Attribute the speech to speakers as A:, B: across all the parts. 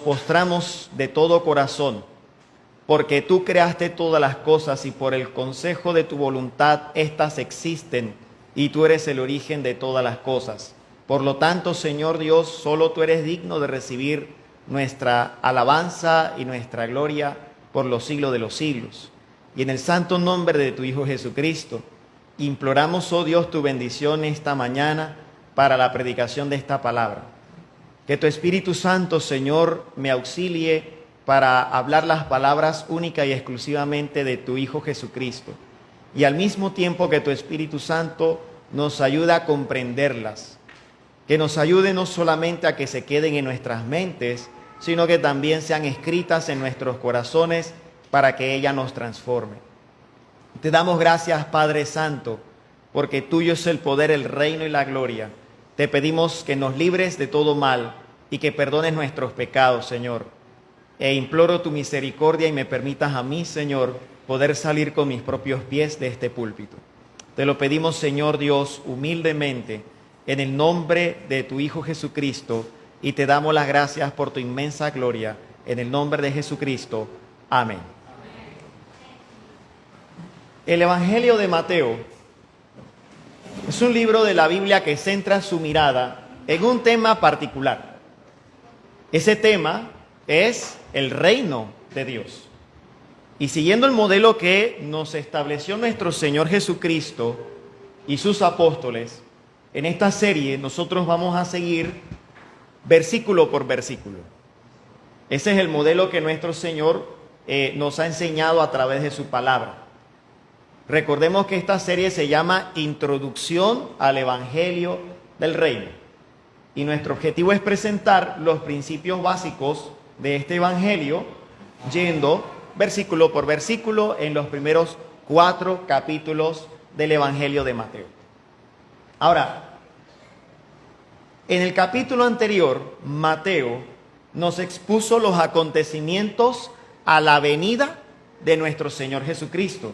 A: postramos de todo corazón, porque tú creaste todas las cosas y por el consejo de tu voluntad éstas existen, y tú eres el origen de todas las cosas. Por lo tanto, Señor Dios, solo tú eres digno de recibir nuestra alabanza y nuestra gloria por los siglos de los siglos. Y en el santo nombre de tu Hijo Jesucristo, imploramos, oh Dios, tu bendición esta mañana para la predicación de esta palabra. Que tu Espíritu Santo, Señor, me auxilie para hablar las palabras única y exclusivamente de tu Hijo Jesucristo. Y al mismo tiempo que tu Espíritu Santo nos ayuda a comprenderlas. Que nos ayude no solamente a que se queden en nuestras mentes, sino que también sean escritas en nuestros corazones para que ella nos transforme. Te damos gracias, Padre Santo, porque tuyo es el poder, el reino y la gloria. Te pedimos que nos libres de todo mal y que perdones nuestros pecados, Señor. E imploro tu misericordia y me permitas a mí, Señor, poder salir con mis propios pies de este púlpito. Te lo pedimos, Señor Dios, humildemente, en el nombre de tu Hijo Jesucristo, y te damos las gracias por tu inmensa gloria, en el nombre de Jesucristo. Amén. El Evangelio de Mateo es un libro de la Biblia que centra su mirada en un tema particular. Ese tema es el reino de Dios. Y siguiendo el modelo que nos estableció nuestro Señor Jesucristo y sus apóstoles, en esta serie nosotros vamos a seguir versículo por versículo. Ese es el modelo que nuestro Señor nos ha enseñado a través de su palabra. Recordemos que esta serie se llama Introducción al Evangelio del Reino. Y nuestro objetivo es presentar los principios básicos de este Evangelio, yendo versículo por versículo en los primeros 4 capítulos del Evangelio de Mateo. Ahora, en el capítulo anterior, Mateo nos expuso los acontecimientos a la venida de nuestro Señor Jesucristo.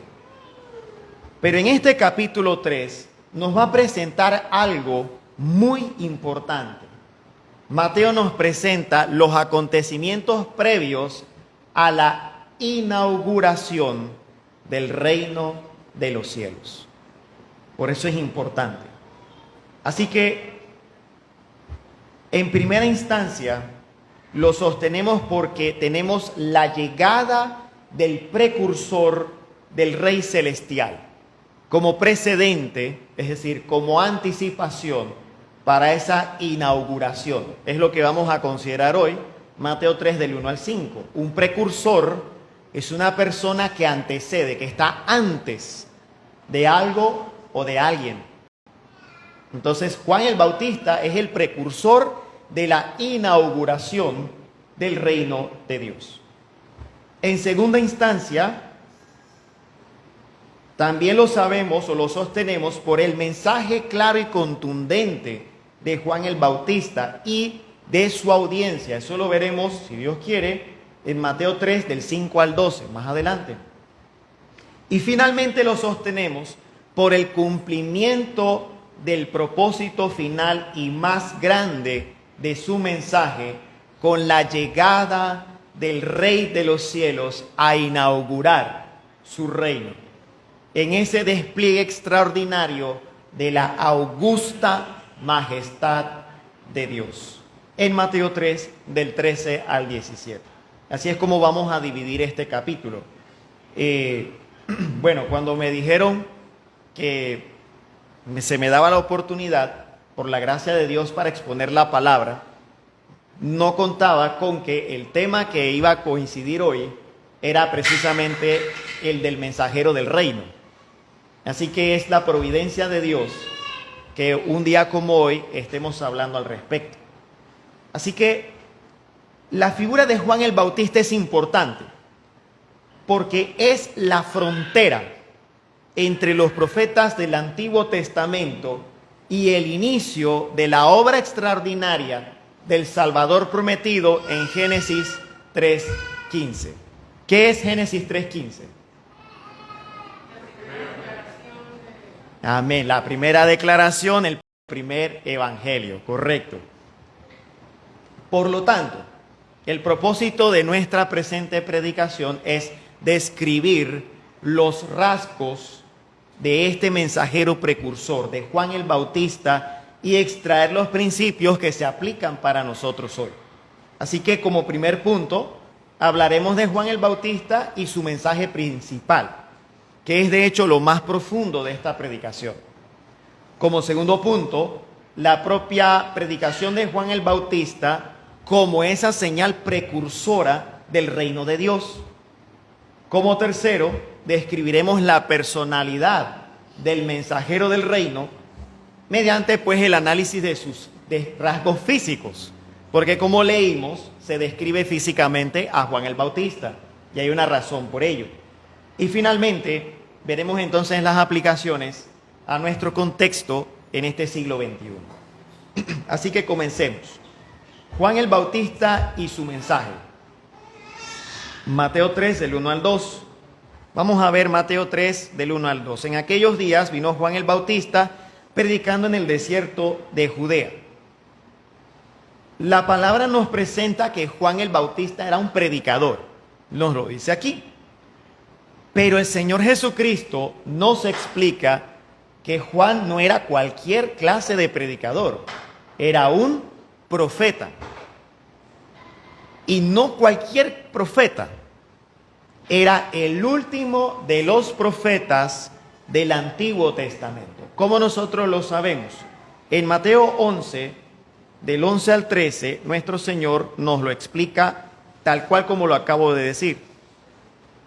A: Pero en este capítulo 3 nos va a presentar algo muy importante. Mateo nos presenta los acontecimientos previos a la inauguración del reino de los cielos. Por eso es importante. Así que, en primera instancia, lo sostenemos porque tenemos la llegada del precursor del Rey Celestial, como precedente, es decir, como anticipación para esa inauguración. Es lo que vamos a considerar hoy, Mateo 3 del 1 al 5. Un precursor es una persona que antecede, que está antes de algo o de alguien. Entonces, Juan el Bautista es el precursor de la inauguración del reino de Dios. En segunda instancia, también lo sabemos o lo sostenemos por el mensaje claro y contundente de Juan el Bautista y de su audiencia. Eso lo veremos, si Dios quiere, en Mateo 3 del 5 al 12, más adelante. Y finalmente lo sostenemos por el cumplimiento del propósito final y más grande de su mensaje con la llegada del Rey de los cielos a inaugurar su reino, en ese despliegue extraordinario de la augusta majestad de Dios. En Mateo 3, del 13 al 17. Así es como vamos a dividir este capítulo. Bueno, cuando me dijeron que se me daba la oportunidad, por la gracia de Dios, para exponer la palabra, no contaba con que el tema que iba a coincidir hoy era precisamente el del mensajero del reino. Así que es la providencia de Dios que un día como hoy estemos hablando al respecto. Así que la figura de Juan el Bautista es importante porque es la frontera entre los profetas del Antiguo Testamento y el inicio de la obra extraordinaria del Salvador prometido en Génesis 3:15. ¿Qué es Génesis 3:15? Amén. La primera declaración, el primer evangelio, correcto. Por lo tanto, el propósito de nuestra presente predicación es describir los rasgos de este mensajero precursor, de Juan el Bautista, y extraer los principios que se aplican para nosotros hoy. Así que como primer punto, hablaremos de Juan el Bautista y su mensaje principal, que es de hecho lo más profundo de esta predicación. Como segundo punto, la propia predicación de Juan el Bautista como esa señal precursora del reino de Dios. Como tercero, describiremos la personalidad del mensajero del reino mediante pues el análisis de sus rasgos físicos, porque como leímos, se describe físicamente a Juan el Bautista y hay una razón por ello. Y finalmente, veremos entonces las aplicaciones a nuestro contexto en este siglo XXI. Así que comencemos. Juan el Bautista y su mensaje. Mateo 3, del 1 al 2. Vamos a ver Mateo 3, del 1 al 2. En aquellos días vino Juan el Bautista predicando en el desierto de Judea. La palabra nos presenta que Juan el Bautista era un predicador. Nos lo dice aquí. Pero el Señor Jesucristo nos explica que Juan no era cualquier clase de predicador. Era un profeta. Y no cualquier profeta. Era el último de los profetas del Antiguo Testamento. ¿Cómo nosotros lo sabemos? En Mateo 11, del 11 al 13, nuestro Señor nos lo explica tal cual como lo acabo de decir.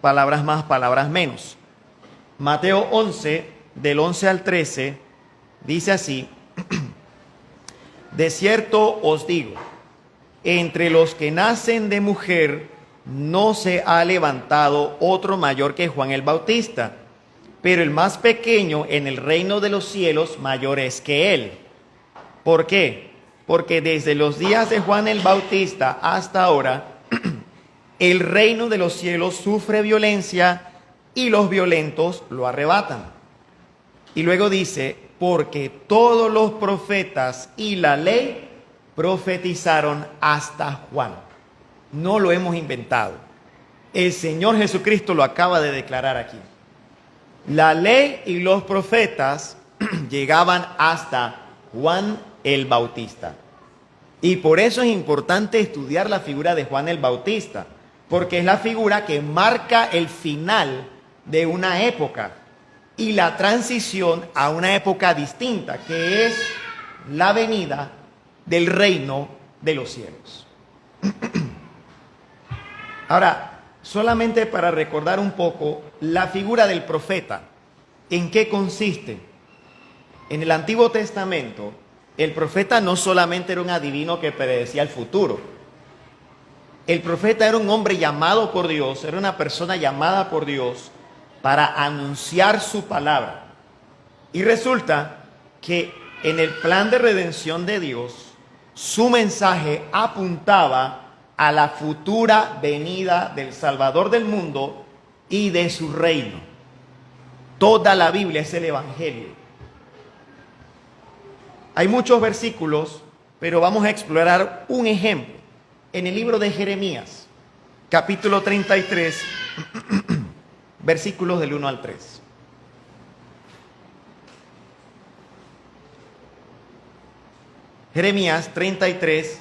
A: Palabras más, palabras menos. Mateo 11, del 11 al 13, dice así: de cierto os digo, entre los que nacen de mujer no se ha levantado otro mayor que Juan el Bautista, pero el más pequeño en el reino de los cielos mayor es que él. ¿Por qué? Porque desde los días de Juan el Bautista hasta ahora, el reino de los cielos sufre violencia y los violentos lo arrebatan. Y luego dice, porque todos los profetas y la ley profetizaron hasta Juan. No lo hemos inventado. El Señor Jesucristo lo acaba de declarar aquí. La ley y los profetas llegaban hasta Juan el Bautista. Y por eso es importante estudiar la figura de Juan el Bautista, porque es la figura que marca el final de una época y la transición a una época distinta, que es la venida del reino de los cielos. Ahora, solamente para recordar un poco la figura del profeta, ¿en qué consiste? En el Antiguo Testamento, el profeta no solamente era un adivino que predecía el futuro. El profeta era un hombre llamado por Dios, era una persona llamada por Dios para anunciar su palabra. Y resulta que en el plan de redención de Dios, su mensaje apuntaba a la futura venida del Salvador del mundo y de su reino. Toda la Biblia es el Evangelio. Hay muchos versículos, pero vamos a explorar un ejemplo. En el libro de Jeremías, capítulo 33, versículos del 1 al 3. Jeremías 33,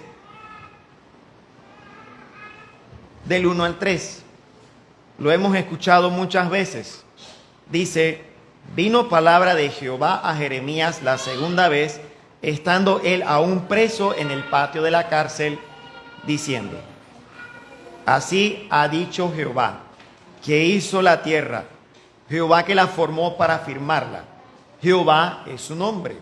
A: del 1 al 3. Lo hemos escuchado muchas veces. Dice, vino palabra de Jehová a Jeremías la segunda vez, estando él aún preso en el patio de la cárcel, diciendo, así ha dicho Jehová, que hizo la tierra, Jehová que la formó para firmarla. Jehová es su nombre.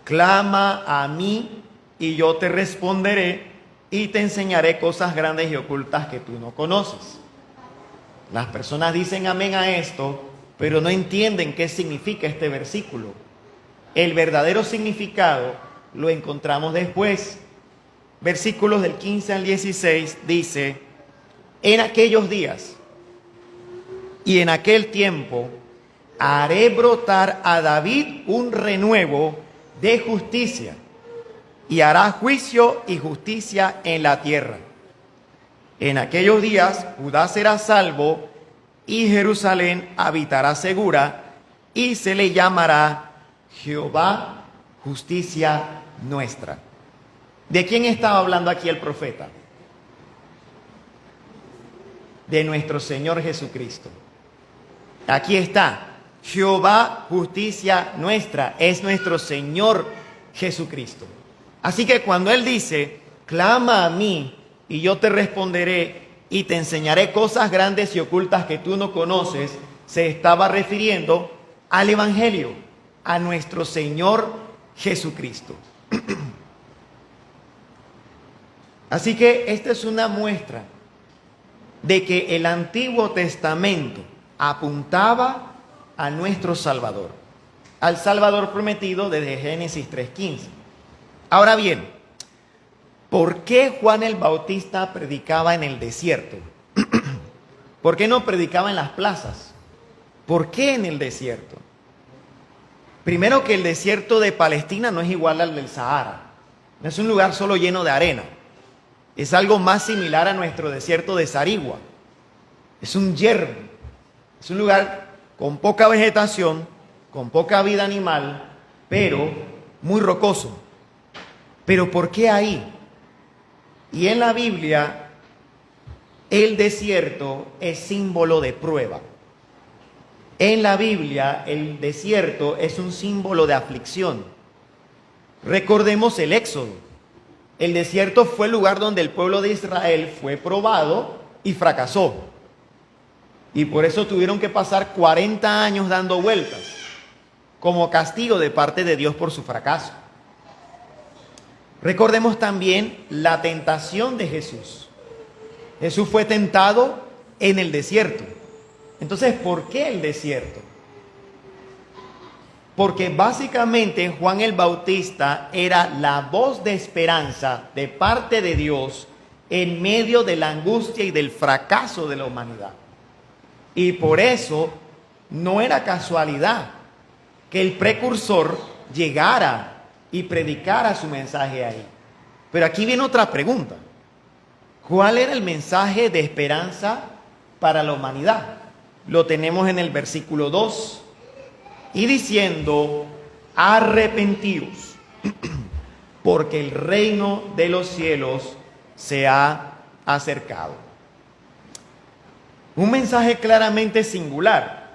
A: Clama a mí y yo te responderé y te enseñaré cosas grandes y ocultas que tú no conoces. Las personas dicen amén a esto, pero no entienden qué significa este versículo. El verdadero significado lo encontramos después. Versículos del 15 al 16 dice, en aquellos días y en aquel tiempo haré brotar a David un renuevo de justicia y hará juicio y justicia en la tierra. En aquellos días Judá será salvo y Jerusalén habitará segura y se le llamará Jehová, justicia nuestra. ¿De quién estaba hablando aquí el profeta? De nuestro Señor Jesucristo. Aquí está, Jehová, justicia nuestra, es nuestro Señor Jesucristo. Así que cuando Él dice, clama a mí y yo te responderé y te enseñaré cosas grandes y ocultas que tú no conoces, se estaba refiriendo al Evangelio, a nuestro Señor Jesucristo. Así que esta es una muestra de que el Antiguo Testamento apuntaba a nuestro Salvador, al Salvador prometido desde Génesis 3:15. Ahora bien, ¿por qué Juan el Bautista predicaba en el desierto? ¿Por qué no predicaba en las plazas? ¿Por qué en el desierto? Primero, que el desierto de Palestina no es igual al del Sahara. No es un lugar solo lleno de arena. Es algo más similar a nuestro desierto de Sarigua. Es un yermo. Es un lugar con poca vegetación, con poca vida animal, pero muy rocoso. ¿Pero por qué ahí? Y en la Biblia, el desierto es símbolo de prueba. En la Biblia, el desierto es un símbolo de aflicción. Recordemos el Éxodo. El desierto fue el lugar donde el pueblo de Israel fue probado y fracasó. Y por eso tuvieron que pasar 40 años dando vueltas, como castigo de parte de Dios por su fracaso. Recordemos también la tentación de Jesús. Jesús fue tentado en el desierto. Entonces, ¿por qué el desierto? Porque básicamente Juan el Bautista era la voz de esperanza de parte de Dios en medio de la angustia y del fracaso de la humanidad. Y por eso no era casualidad que el precursor llegara y predicara su mensaje ahí. Pero aquí viene otra pregunta. ¿Cuál era el mensaje de esperanza para la humanidad? Lo tenemos en el versículo 2. Y diciendo, arrepentíos, porque el reino de los cielos se ha acercado. Un mensaje claramente singular,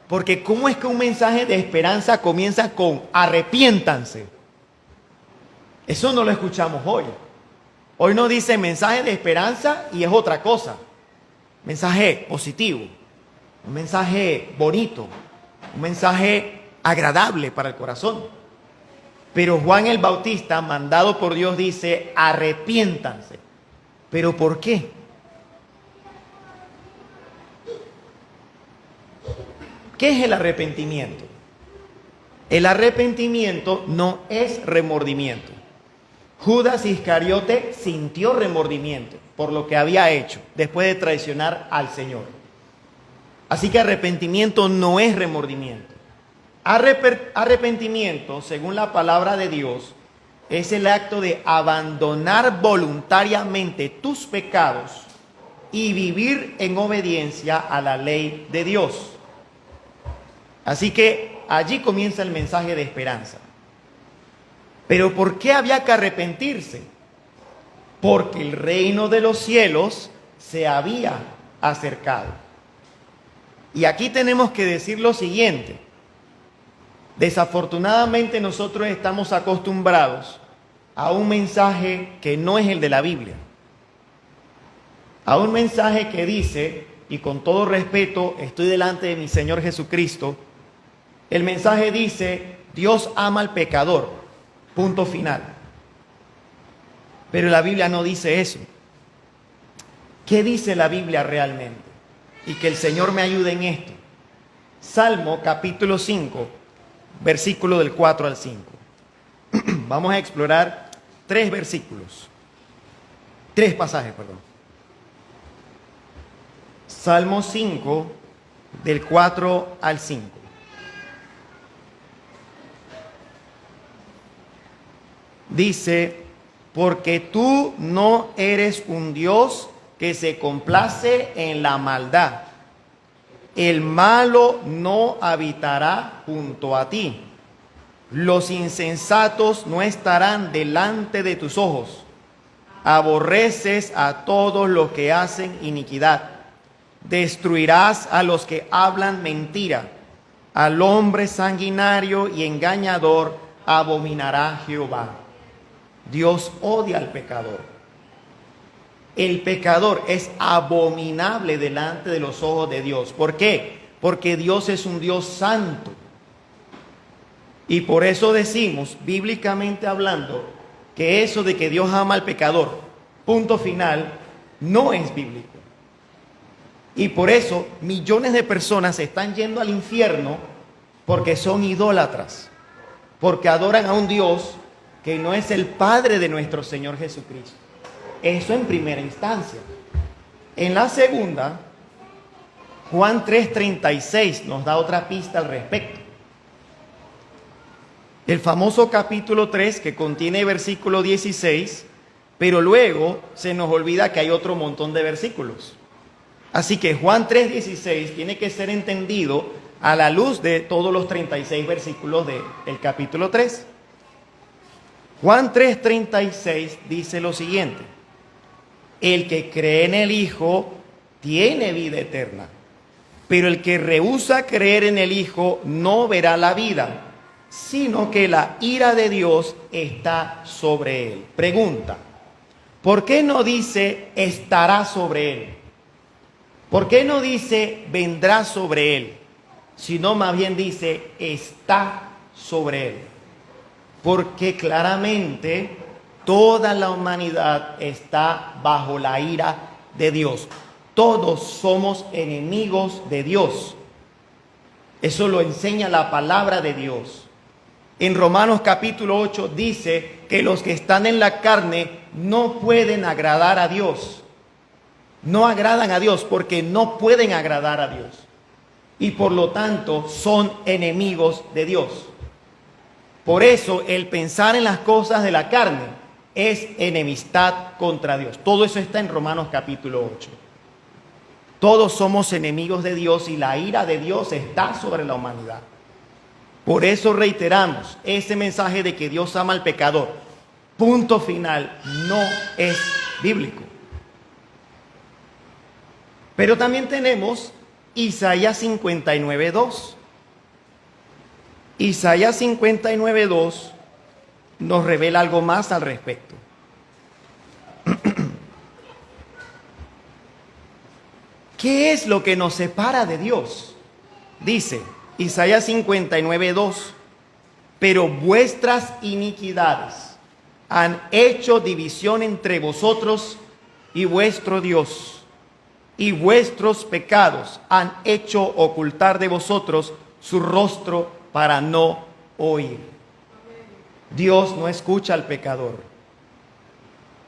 A: porque ¿cómo es que un mensaje de esperanza comienza con arrepiéntanse? Eso no lo escuchamos hoy. Hoy no dice mensaje de esperanza y es otra cosa. Mensaje positivo, un mensaje bonito, un mensaje agradable para el corazón. Pero Juan el Bautista, mandado por Dios, dice, arrepiéntanse. ¿Pero por qué? ¿Qué es el arrepentimiento? El arrepentimiento no es remordimiento. Judas Iscariote sintió remordimiento por lo que había hecho después de traicionar al Señor. Así que arrepentimiento no es remordimiento. Arrepentimiento, según la palabra de Dios, es el acto de abandonar voluntariamente tus pecados y vivir en obediencia a la ley de Dios. Así que allí comienza el mensaje de esperanza. Pero ¿por qué había que arrepentirse? Porque el reino de los cielos se había acercado. Y aquí tenemos que decir lo siguiente. Desafortunadamente nosotros estamos acostumbrados a un mensaje que no es el de la Biblia. A un mensaje que dice, y con todo respeto estoy delante de mi Señor Jesucristo, el mensaje dice, Dios ama al pecador, punto final. Pero la Biblia no dice eso. ¿Qué dice la Biblia realmente? Y que el Señor me ayude en esto. Salmo capítulo 5, versículo del 4 al 5. Vamos a explorar tres pasajes. Salmo 5, del 4 al 5. Dice, porque tú no eres un Dios que se complace en la maldad. El malo no habitará junto a ti. Los insensatos no estarán delante de tus ojos. Aborreces a todos los que hacen iniquidad. Destruirás a los que hablan mentira. Al hombre sanguinario y engañador abominará Jehová. Dios odia al pecador. El pecador es abominable delante de los ojos de Dios. ¿Por qué? Porque Dios es un Dios santo. Y por eso decimos, bíblicamente hablando, que eso de que Dios ama al pecador, punto final, no es bíblico. Y por eso millones de personas están yendo al infierno porque son idólatras, porque adoran a un Dios que no es el Padre de nuestro Señor Jesucristo. Eso en primera instancia. En la segunda, Juan 3:36 nos da otra pista al respecto. El famoso capítulo 3 que contiene versículo 16, pero luego se nos olvida que hay otro montón de versículos. Así que Juan 3:16 tiene que ser entendido a la luz de todos los 36 versículos del capítulo 3. Juan 3:36 dice lo siguiente: el que cree en el Hijo tiene vida eterna, pero el que rehúsa creer en el Hijo no verá la vida, sino que la ira de Dios está sobre él. Pregunta: ¿por qué no dice estará sobre él? ¿Por qué no dice vendrá sobre él? Sino más bien dice está sobre él. Porque claramente toda la humanidad está bajo la ira de Dios. Todos somos enemigos de Dios. Eso lo enseña la palabra de Dios. En Romanos capítulo 8 dice que los que están en la carne no pueden agradar a Dios. No agradan a Dios porque no pueden agradar a Dios. Y por lo tanto son enemigos de Dios. Por eso el pensar en las cosas de la carne es enemistad contra Dios. Todo eso está en Romanos capítulo 8. Todos somos enemigos de Dios y la ira de Dios está sobre la humanidad. Por eso reiteramos, ese mensaje de que Dios ama al pecador, punto final, no es bíblico. Pero también tenemos Isaías 59:2. Isaías 59:2 nos revela algo más al respecto. ¿Qué es lo que nos separa de Dios? Dice Isaías 59:2, pero vuestras iniquidades han hecho división entre vosotros y vuestro Dios, y vuestros pecados han hecho ocultar de vosotros su rostro para no oír. Dios no escucha al pecador,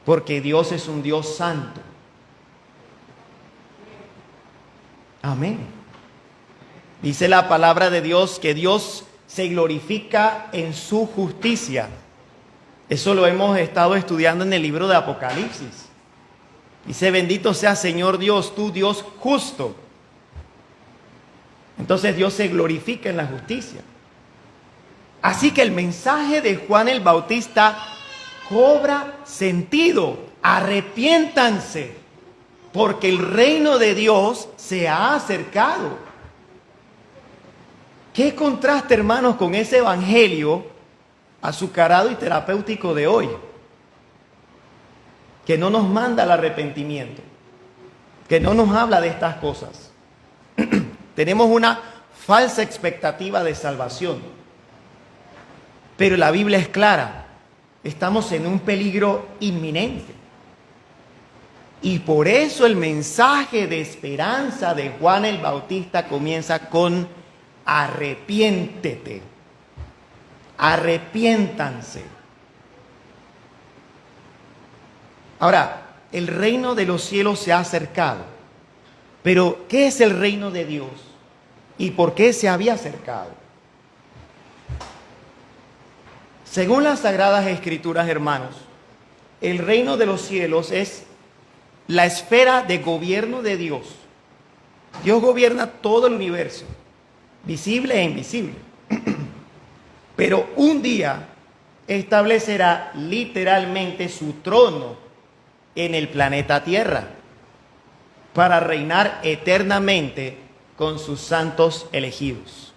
A: porque Dios es un Dios santo. Amén. Dice la palabra de Dios que Dios se glorifica en su justicia. Eso lo hemos estado estudiando en el libro de Apocalipsis. Dice: bendito sea Señor Dios, tú Dios justo. Entonces Dios se glorifica en la justicia. Así que el mensaje de Juan el Bautista cobra sentido. Arrepiéntanse, porque el reino de Dios se ha acercado. ¿Qué contraste, hermanos, con ese evangelio azucarado y terapéutico de hoy? Que no nos manda al arrepentimiento, que no nos habla de estas cosas. Tenemos una falsa expectativa de salvación, pero la Biblia es clara, estamos en un peligro inminente. Y por eso el mensaje de esperanza de Juan el Bautista comienza con arrepiéntete, arrepiéntanse. Ahora, el reino de los cielos se ha acercado. Pero, ¿qué es el reino de Dios? ¿Y por qué se había acercado? Según las Sagradas Escrituras, hermanos, el reino de los cielos es la esfera de gobierno de Dios. Dios gobierna todo el universo, visible e invisible. Pero un día establecerá literalmente su trono en el planeta Tierra para reinar eternamente con sus santos elegidos.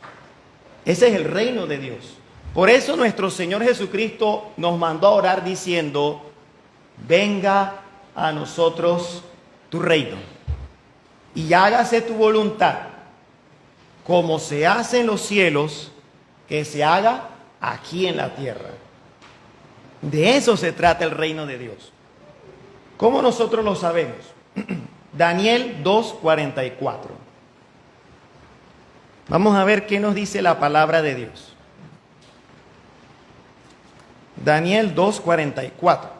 A: Ese es el reino de Dios. Por eso nuestro Señor Jesucristo nos mandó a orar diciendo: venga a nosotros tu reino y hágase tu voluntad, como se hace en los cielos, que se haga aquí en la tierra. De eso se trata el reino de Dios. ¿Cómo nosotros lo sabemos? Daniel 2:44. Vamos a ver qué nos dice la palabra de Dios. Daniel 2:44.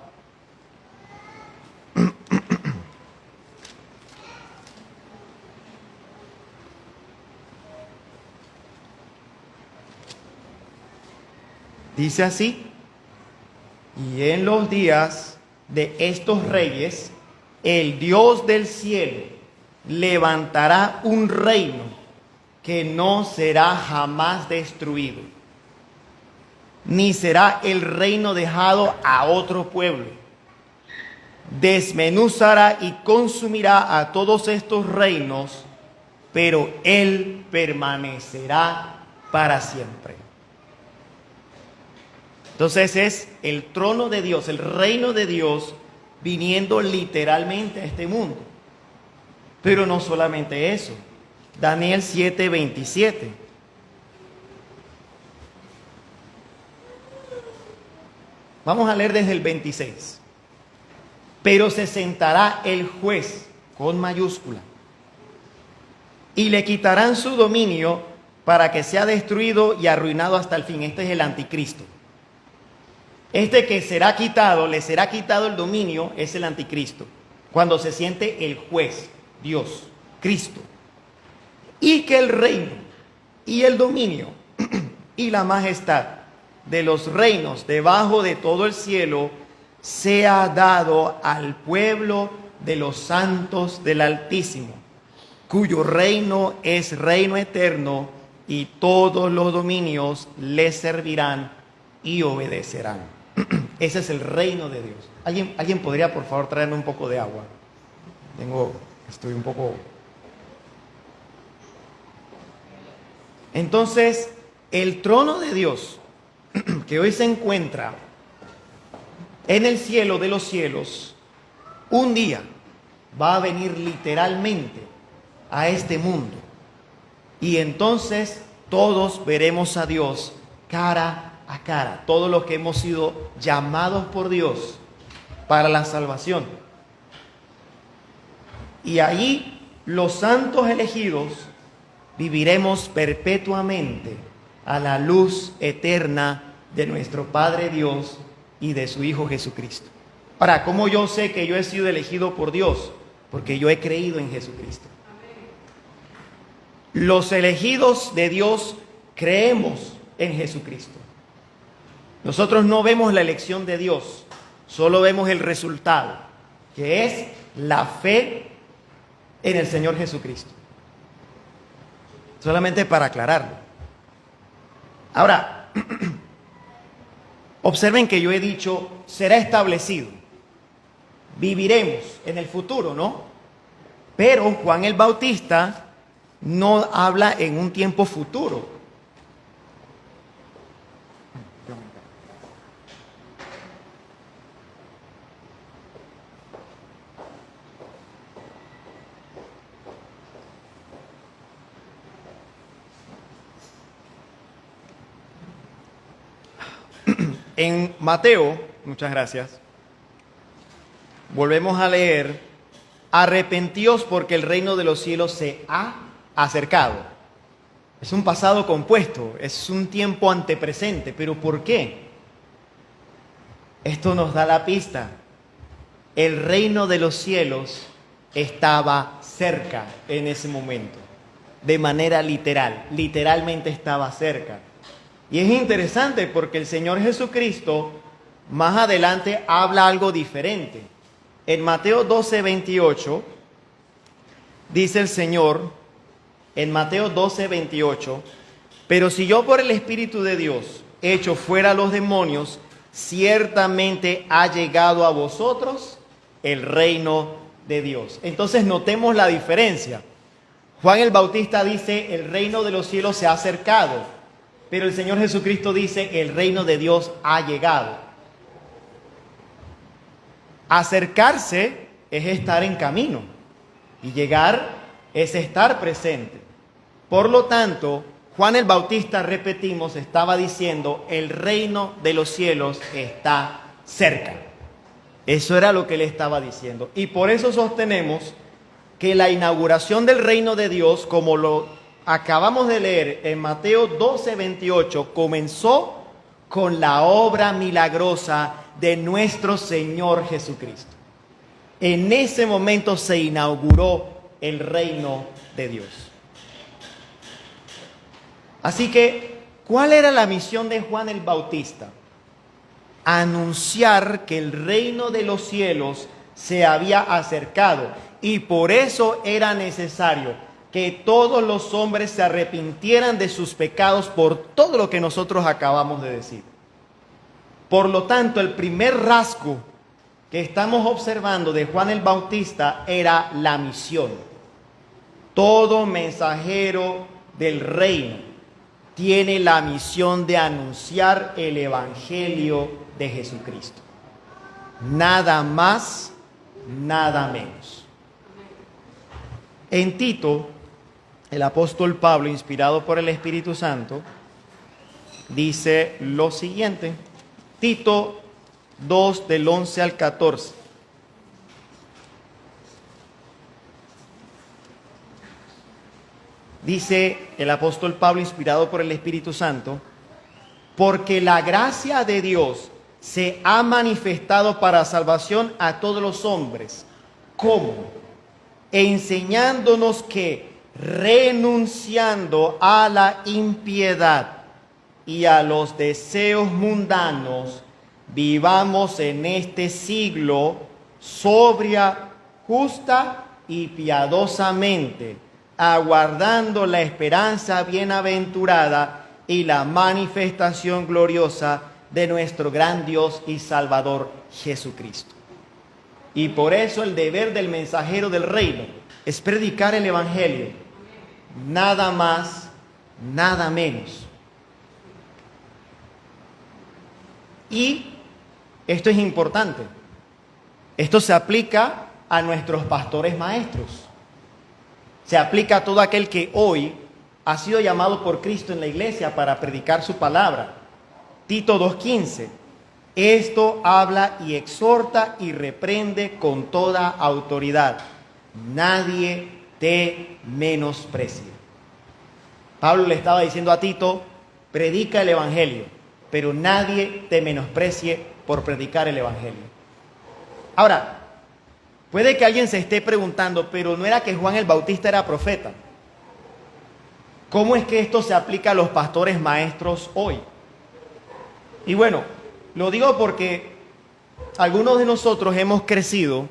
A: Dice así: y en los días de estos reyes, el Dios del cielo levantará un reino que no será jamás destruido, ni será el reino dejado a otro pueblo. Desmenuzará y consumirá a todos estos reinos, pero él permanecerá para siempre. Entonces es el trono de Dios, el reino de Dios viniendo literalmente a este mundo. Pero no solamente eso. Daniel 7:27. Vamos a leer desde el 26. Pero se sentará el juez con mayúscula y le quitarán su dominio para que sea destruido y arruinado hasta el fin. Este es el anticristo. Este que será quitado, le será quitado el dominio, es el anticristo. Cuando se siente el juez, Dios, Cristo. Y que el reino y el dominio y la majestad de los reinos debajo de todo el cielo sea dado al pueblo de los santos del Altísimo, cuyo reino es reino eterno, y todos los dominios le servirán y obedecerán. Ese es el reino de Dios. ¿Alguien podría, por favor, traerme un poco de agua? Estoy un poco... Entonces, el trono de Dios, que hoy se encuentra en el cielo de los cielos, un día va a venir literalmente a este mundo. Y entonces todos veremos a Dios cara a cara, todos los que hemos sido llamados por Dios para la salvación. Y allí los santos elegidos viviremos perpetuamente a la luz eterna de nuestro Padre Dios y de su Hijo Jesucristo. Ahora, ¿cómo yo sé que yo he sido elegido por Dios? Porque yo he creído en Jesucristo. Los elegidos de Dios creemos en Jesucristo. Nosotros no vemos la elección de Dios, solo vemos el resultado, que es la fe en el Señor Jesucristo. Solamente para aclararlo. Ahora, observen que yo he dicho, será establecido. Viviremos en el futuro, ¿no? Pero Juan el Bautista no habla en un tiempo futuro. En Mateo, muchas gracias, volvemos a leer: arrepentíos porque el reino de los cielos se ha acercado. Es un pasado compuesto, es un tiempo antepresente. ¿Pero por qué? Esto nos da la pista. El reino de los cielos estaba cerca en ese momento, de manera literal, literalmente estaba cerca. Y es interesante porque el Señor Jesucristo más adelante habla algo diferente. En Mateo 12:28, dice el Señor, en Mateo 12:28, pero si yo por el Espíritu de Dios echo fuera a los demonios, ciertamente ha llegado a vosotros el reino de Dios. Entonces notemos la diferencia. Juan el Bautista dice, el reino de los cielos se ha acercado, pero el Señor Jesucristo dice, el reino de Dios ha llegado. Acercarse es estar en camino y llegar es estar presente. Por lo tanto, Juan el Bautista, repetimos, estaba diciendo, el reino de los cielos está cerca. Eso era lo que él estaba diciendo. Y por eso sostenemos que la inauguración del reino de Dios, como lo acabamos de leer en Mateo 12:28, comenzó con la obra milagrosa de nuestro Señor Jesucristo. En ese momento se inauguró el reino de Dios. Así que, ¿cuál era la misión de Juan el Bautista? Anunciar que el reino de los cielos se había acercado y por eso era necesario que todos los hombres se arrepintieran de sus pecados por todo lo que nosotros acabamos de decir. Por lo tanto, el primer rasgo que estamos observando de Juan el Bautista era la misión. Todo mensajero del reino tiene la misión de anunciar el evangelio de Jesucristo. Nada más, nada menos. En Tito, el apóstol Pablo, inspirado por el Espíritu Santo, dice lo siguiente. Tito 2, del 11 al 14. Dice el apóstol Pablo, inspirado por el Espíritu Santo, porque la gracia de Dios se ha manifestado para salvación a todos los hombres. ¿Cómo? Enseñándonos que, renunciando a la impiedad y a los deseos mundanos, vivamos en este siglo sobria, justa y piadosamente, aguardando la esperanza bienaventurada y la manifestación gloriosa de nuestro gran Dios y Salvador Jesucristo. Y por eso el deber del mensajero del reino es predicar el evangelio, nada más, nada menos. Y esto es importante, esto se aplica a nuestros pastores maestros. Se aplica a todo aquel que hoy ha sido llamado por Cristo en la iglesia para predicar su palabra. Tito 2:15. Esto habla y exhorta y reprende con toda autoridad. Nadie te menosprecie. Pablo le estaba diciendo a Tito, predica el evangelio, pero nadie te menosprecie por predicar el evangelio. Ahora, puede que alguien se esté preguntando, pero ¿no era que Juan el Bautista era profeta? ¿Cómo es que esto se aplica a los pastores maestros hoy? Y bueno, lo digo porque algunos de nosotros hemos crecido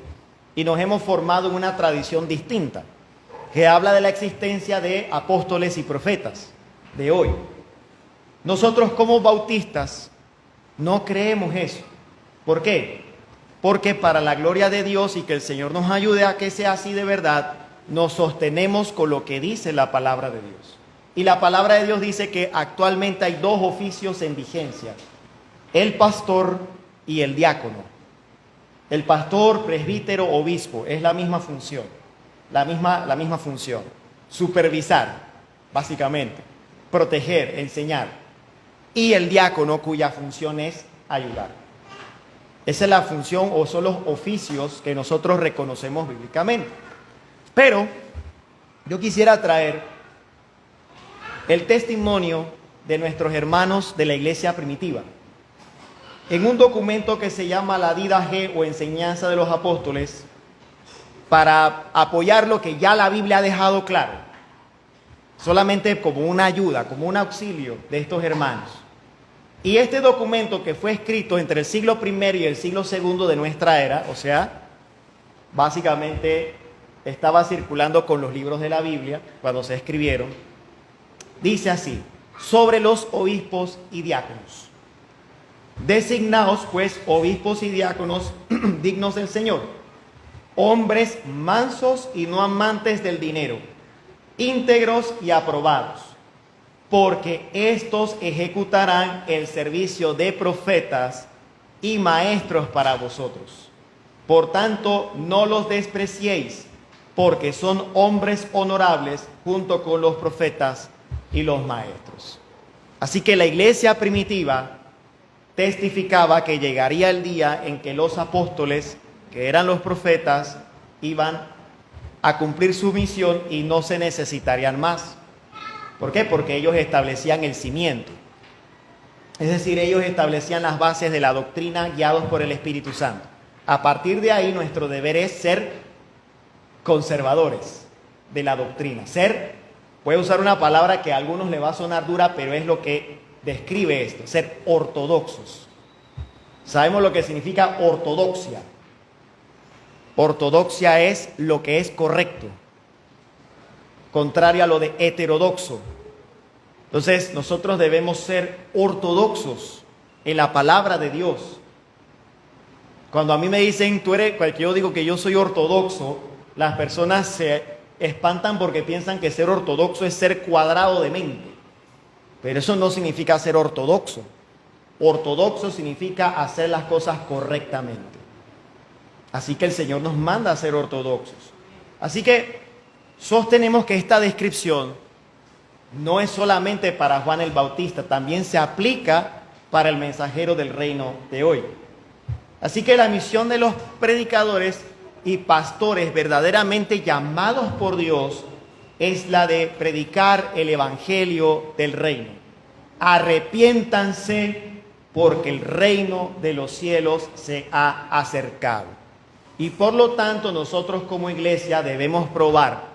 A: y nos hemos formado en una tradición distinta, que habla de la existencia de apóstoles y profetas de hoy. Nosotros como bautistas no creemos eso. ¿Por qué? Porque para la gloria de Dios y que el Señor nos ayude a que sea así de verdad, nos sostenemos con lo que dice la palabra de Dios. Y la palabra de Dios dice que actualmente hay dos oficios en vigencia: el pastor y el diácono. El pastor, presbítero, obispo, es la misma función, la misma función. Supervisar, básicamente, proteger, enseñar. Y el diácono, cuya función es ayudar. Esa es la función o son los oficios que nosotros reconocemos bíblicamente. Pero yo quisiera traer el testimonio de nuestros hermanos de la iglesia primitiva. En un documento que se llama la Didache o Enseñanza de los Apóstoles, para apoyar lo que ya la Biblia ha dejado claro, solamente como una ayuda, como un auxilio de estos hermanos. Y este documento, que fue escrito entre el siglo I y el siglo II de nuestra era, o sea, básicamente estaba circulando con los libros de la Biblia cuando se escribieron. Dice así: sobre los obispos y diáconos. Designaos pues obispos y diáconos dignos del Señor, hombres mansos y no amantes del dinero, íntegros y aprobados, porque estos ejecutarán el servicio de profetas y maestros para vosotros. Por tanto, no los despreciéis, porque son hombres honorables junto con los profetas y los maestros. Así que la iglesia primitiva testificaba que llegaría el día en que los apóstoles, que eran los profetas, iban a cumplir su misión y no se necesitarían más. ¿Por qué? Porque ellos establecían el cimiento. Es decir, ellos establecían las bases de la doctrina guiados por el Espíritu Santo. A partir de ahí, nuestro deber es ser conservadores de la doctrina. Voy a usar una palabra que a algunos le va a sonar dura, pero es lo que describe esto: ser ortodoxos. Sabemos lo que significa ortodoxia. Ortodoxia es lo que es correcto, contrario a lo de heterodoxo. Entonces, nosotros debemos ser ortodoxos en la palabra de Dios. Cuando a mí me dicen, yo digo que yo soy ortodoxo, las personas se espantan porque piensan que ser ortodoxo es ser cuadrado de mente. Pero eso no significa ser ortodoxo. Ortodoxo significa hacer las cosas correctamente. Así que el Señor nos manda a ser ortodoxos. Así que sostenemos que esta descripción no es solamente para Juan el Bautista, también se aplica para el mensajero del reino de hoy. Así que la misión de los predicadores y pastores verdaderamente llamados por Dios es la de predicar el evangelio del reino. Arrepiéntanse porque el reino de los cielos se ha acercado. Y por lo tanto nosotros como iglesia debemos probar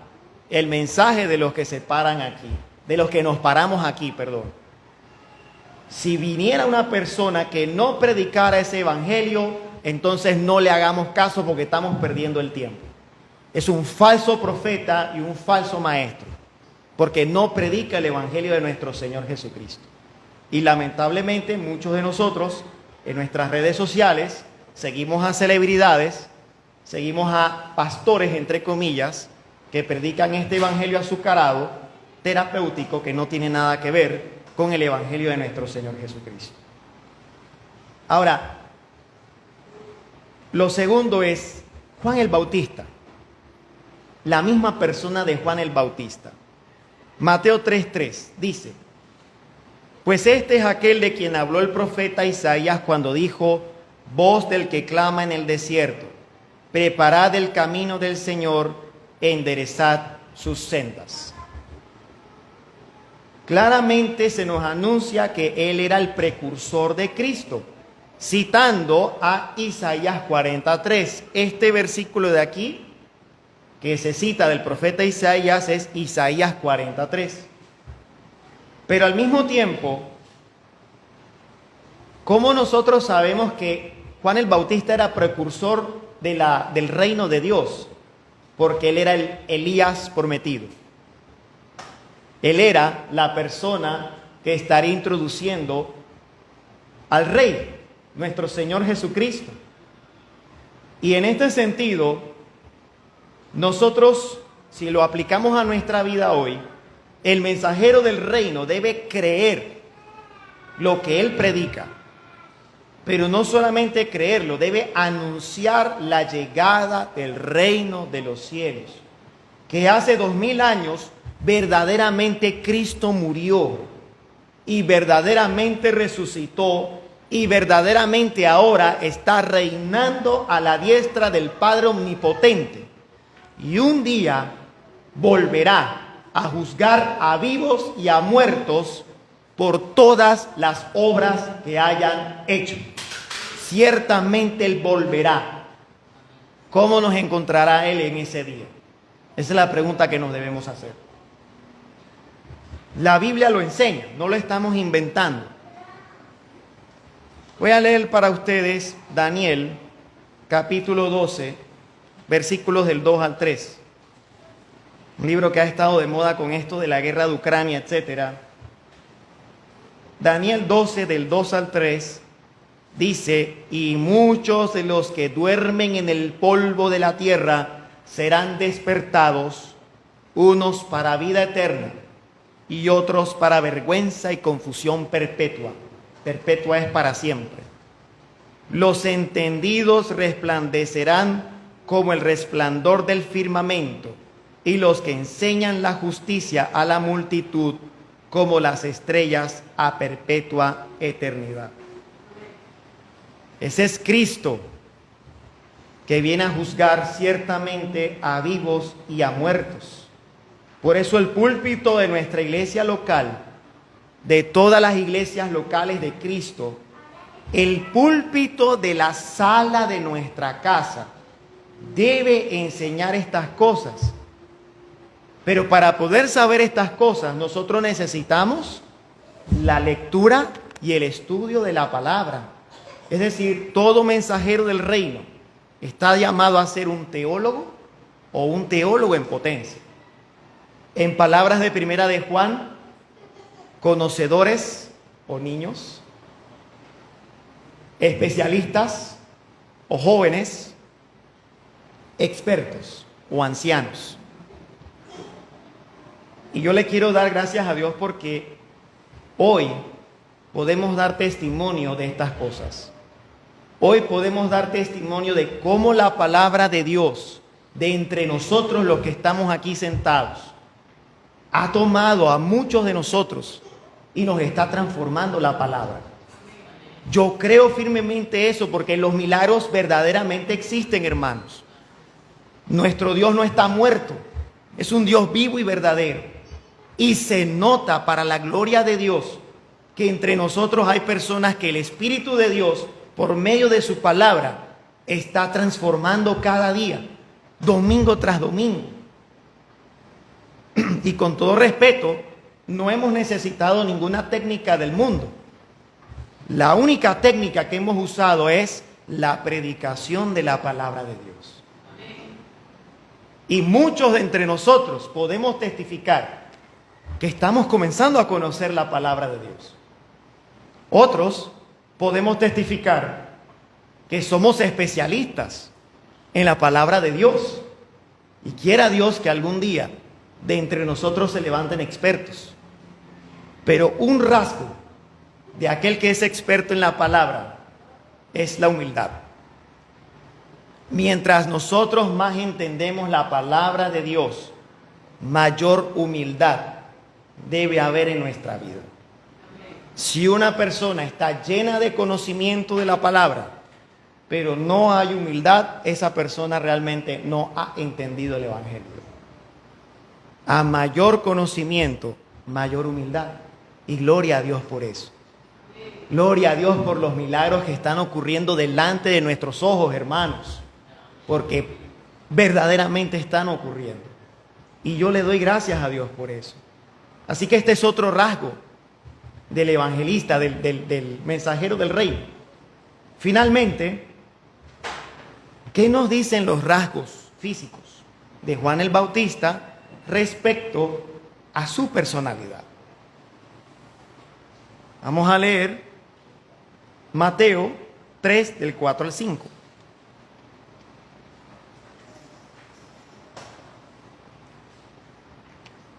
A: el mensaje de los que se paran aquí, de los que nos paramos aquí, perdón. Si viniera una persona que no predicara ese evangelio, entonces no le hagamos caso porque estamos perdiendo el tiempo. Es un falso profeta y un falso maestro, porque no predica el evangelio de nuestro Señor Jesucristo. Y lamentablemente muchos de nosotros en nuestras redes sociales seguimos a celebridades, seguimos a pastores, entre comillas, que predican este evangelio azucarado, terapéutico, que no tiene nada que ver con el evangelio de nuestro Señor Jesucristo. Ahora, lo segundo es Juan el Bautista, la misma persona de Juan el Bautista. Mateo 3:3 dice: pues este es aquel de quien habló el profeta Isaías cuando dijo: voz del que clama en el desierto, preparad el camino del Señor, enderezad sus sendas. Claramente se nos anuncia que él era el precursor de Cristo, citando a Isaías 43. Este versículo de aquí, que se cita del profeta Isaías, es Isaías 43. Pero al mismo tiempo, ¿cómo nosotros sabemos que Juan el Bautista era precursor del reino de Dios? Porque él era el Elías prometido. Él era la persona que estaría introduciendo al Rey, nuestro Señor Jesucristo. Y en este sentido, nosotros, si lo aplicamos a nuestra vida hoy, el mensajero del reino debe creer lo que él predica, pero no solamente creerlo, debe anunciar la llegada del reino de los cielos, que hace 2000 años verdaderamente Cristo murió y verdaderamente resucitó y verdaderamente ahora está reinando a la diestra del Padre Omnipotente, y un día volverá a juzgar a vivos y a muertos por todas las obras que hayan hecho. Ciertamente Él volverá. ¿Cómo nos encontrará Él en ese día? Esa es la pregunta que nos debemos hacer. La Biblia lo enseña, no lo estamos inventando. Voy a leer para ustedes Daniel, capítulo 12, versículos del 2 al 3. Un libro que ha estado de moda con esto de la guerra de Ucrania, etc. Daniel 12, del 2 al 3, dice: y muchos de los que duermen en el polvo de la tierra serán despertados, unos para vida eterna y otros para vergüenza y confusión perpetua. Perpetua es para siempre. Los entendidos resplandecerán como el resplandor del firmamento, y los que enseñan la justicia a la multitud como las estrellas a perpetua eternidad. Ese es Cristo, que viene a juzgar ciertamente a vivos y a muertos. Por eso el púlpito de nuestra iglesia local, de todas las iglesias locales de Cristo, el púlpito de la sala de nuestra casa debe enseñar estas cosas. Pero para poder saber estas cosas, nosotros necesitamos la lectura y el estudio de la palabra. Es decir, todo mensajero del reino está llamado a ser un teólogo o un teólogo en potencia. En palabras de Primera de Juan, conocedores o niños, especialistas o jóvenes, expertos o ancianos. Y yo le quiero dar gracias a Dios porque hoy podemos dar testimonio de estas cosas. Hoy podemos dar testimonio de cómo la palabra de Dios, de entre nosotros los que estamos aquí sentados, ha tomado a muchos de nosotros y nos está transformando la palabra. Yo creo firmemente eso porque los milagros verdaderamente existen, hermanos. Nuestro Dios no está muerto, es un Dios vivo y verdadero. Y se nota para la gloria de Dios que entre nosotros hay personas que el Espíritu de Dios, por medio de su palabra, está transformando cada día, domingo tras domingo. Y con todo respeto, no hemos necesitado ninguna técnica del mundo. La única técnica que hemos usado es la predicación de la palabra de Dios. Y muchos de entre nosotros podemos testificar que estamos comenzando a conocer la palabra de Dios. Otros podemos testificar que somos especialistas en la palabra de Dios. Y quiera Dios que algún día de entre nosotros se levanten expertos. Pero un rasgo de aquel que es experto en la palabra es la humildad. Mientras nosotros más entendemos la palabra de Dios, mayor humildad debe haber en nuestra vida. Si una persona está llena de conocimiento de la palabra, pero no hay humildad, esa persona realmente no ha entendido el Evangelio. A mayor conocimiento, mayor humildad. Y gloria a Dios por eso. Gloria a Dios por los milagros que están ocurriendo delante de nuestros ojos, hermanos. Porque verdaderamente están ocurriendo. Y yo le doy gracias a Dios por eso. Así que este es otro rasgo del evangelista, del mensajero del reino. Finalmente, ¿qué nos dicen los rasgos físicos de Juan el Bautista respecto a su personalidad? Vamos a leer Mateo 3, del 4 al 5.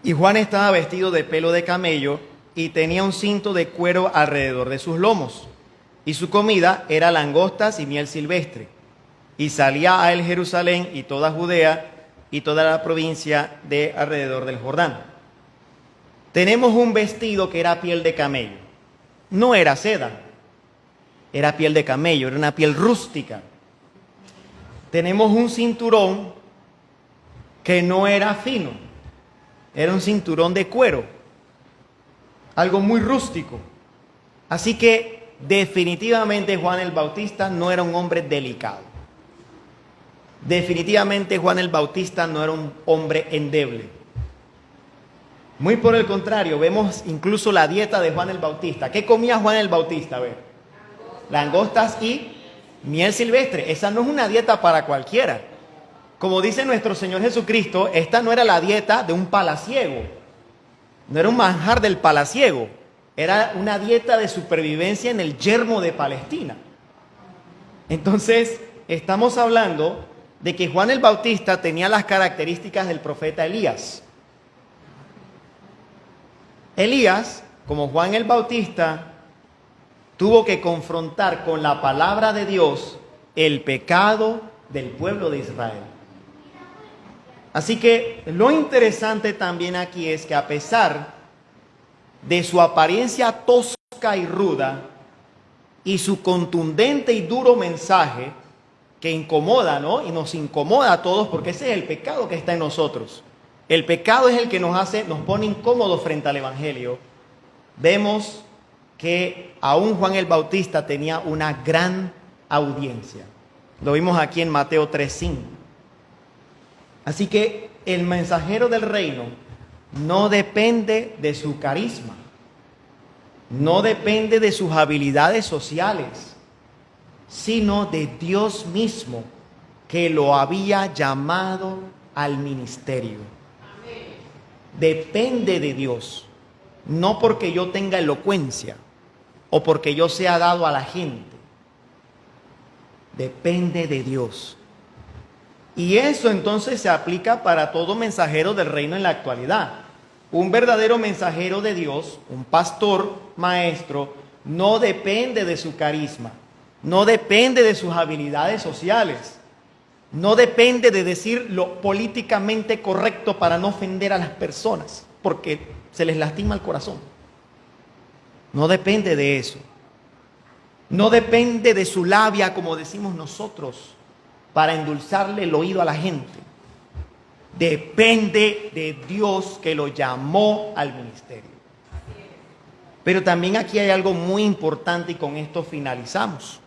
A: Y Juan estaba vestido de pelo de camello y tenía un cinto de cuero alrededor de sus lomos. Y su comida era langostas y miel silvestre. Y salía a él Jerusalén y toda Judea y toda la provincia de alrededor del Jordán. Tenemos un vestido que era piel de camello. No era seda, era piel de camello, era una piel rústica. Tenemos un cinturón que no era fino, era un cinturón de cuero, algo muy rústico. Así que definitivamente Juan el Bautista no era un hombre delicado. Definitivamente Juan el Bautista no era un hombre endeble. Muy por el contrario, vemos incluso la dieta de Juan el Bautista. ¿Qué comía Juan el Bautista? A ver, langostas y miel silvestre. Esa no es una dieta para cualquiera. Como dice nuestro Señor Jesucristo, esta no era la dieta de un palaciego, no era un manjar del palaciego, era una dieta de supervivencia en el yermo de Palestina. Entonces, estamos hablando de que Juan el Bautista tenía las características del profeta Elías. Elías, como Juan el Bautista, tuvo que confrontar con la palabra de Dios el pecado del pueblo de Israel. Así que lo interesante también aquí es que a pesar de su apariencia tosca y ruda y su contundente y duro mensaje que incomoda, ¿no? Y nos incomoda a todos porque ese es el pecado que está en nosotros. El pecado es el que nos pone incómodos frente al Evangelio. Vemos que aún Juan el Bautista tenía una gran audiencia. Lo vimos aquí en Mateo 3:5. Así que el mensajero del reino no depende de su carisma, no depende de sus habilidades sociales, sino de Dios mismo que lo había llamado al ministerio. Depende de Dios, no porque yo tenga elocuencia o porque yo sea dado a la gente. Depende de Dios. Y eso entonces se aplica para todo mensajero del reino en la actualidad. Un verdadero mensajero de Dios, un pastor, maestro, no depende de su carisma, no depende de sus habilidades sociales, no depende de decir lo políticamente correcto para no ofender a las personas, porque se les lastima el corazón. No depende de eso. No depende de su labia, como decimos nosotros, para endulzarle el oído a la gente. Depende de Dios que lo llamó al ministerio. Pero también aquí hay algo muy importante y con esto finalizamos.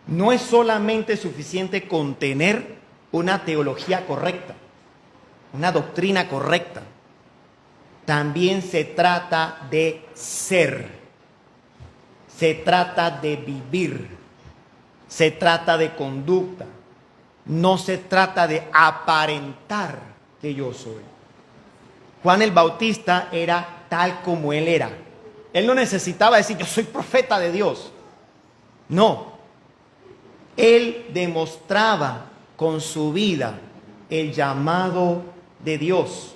A: No es solamente suficiente con tener una teología correcta, una doctrina correcta. También se trata de ser. Se trata de vivir. Se trata de conducta. No se trata de aparentar que yo soy. Juan el Bautista era tal como él era. Él no necesitaba decir, yo soy profeta de Dios. No. Él demostraba con su vida el llamado de Dios.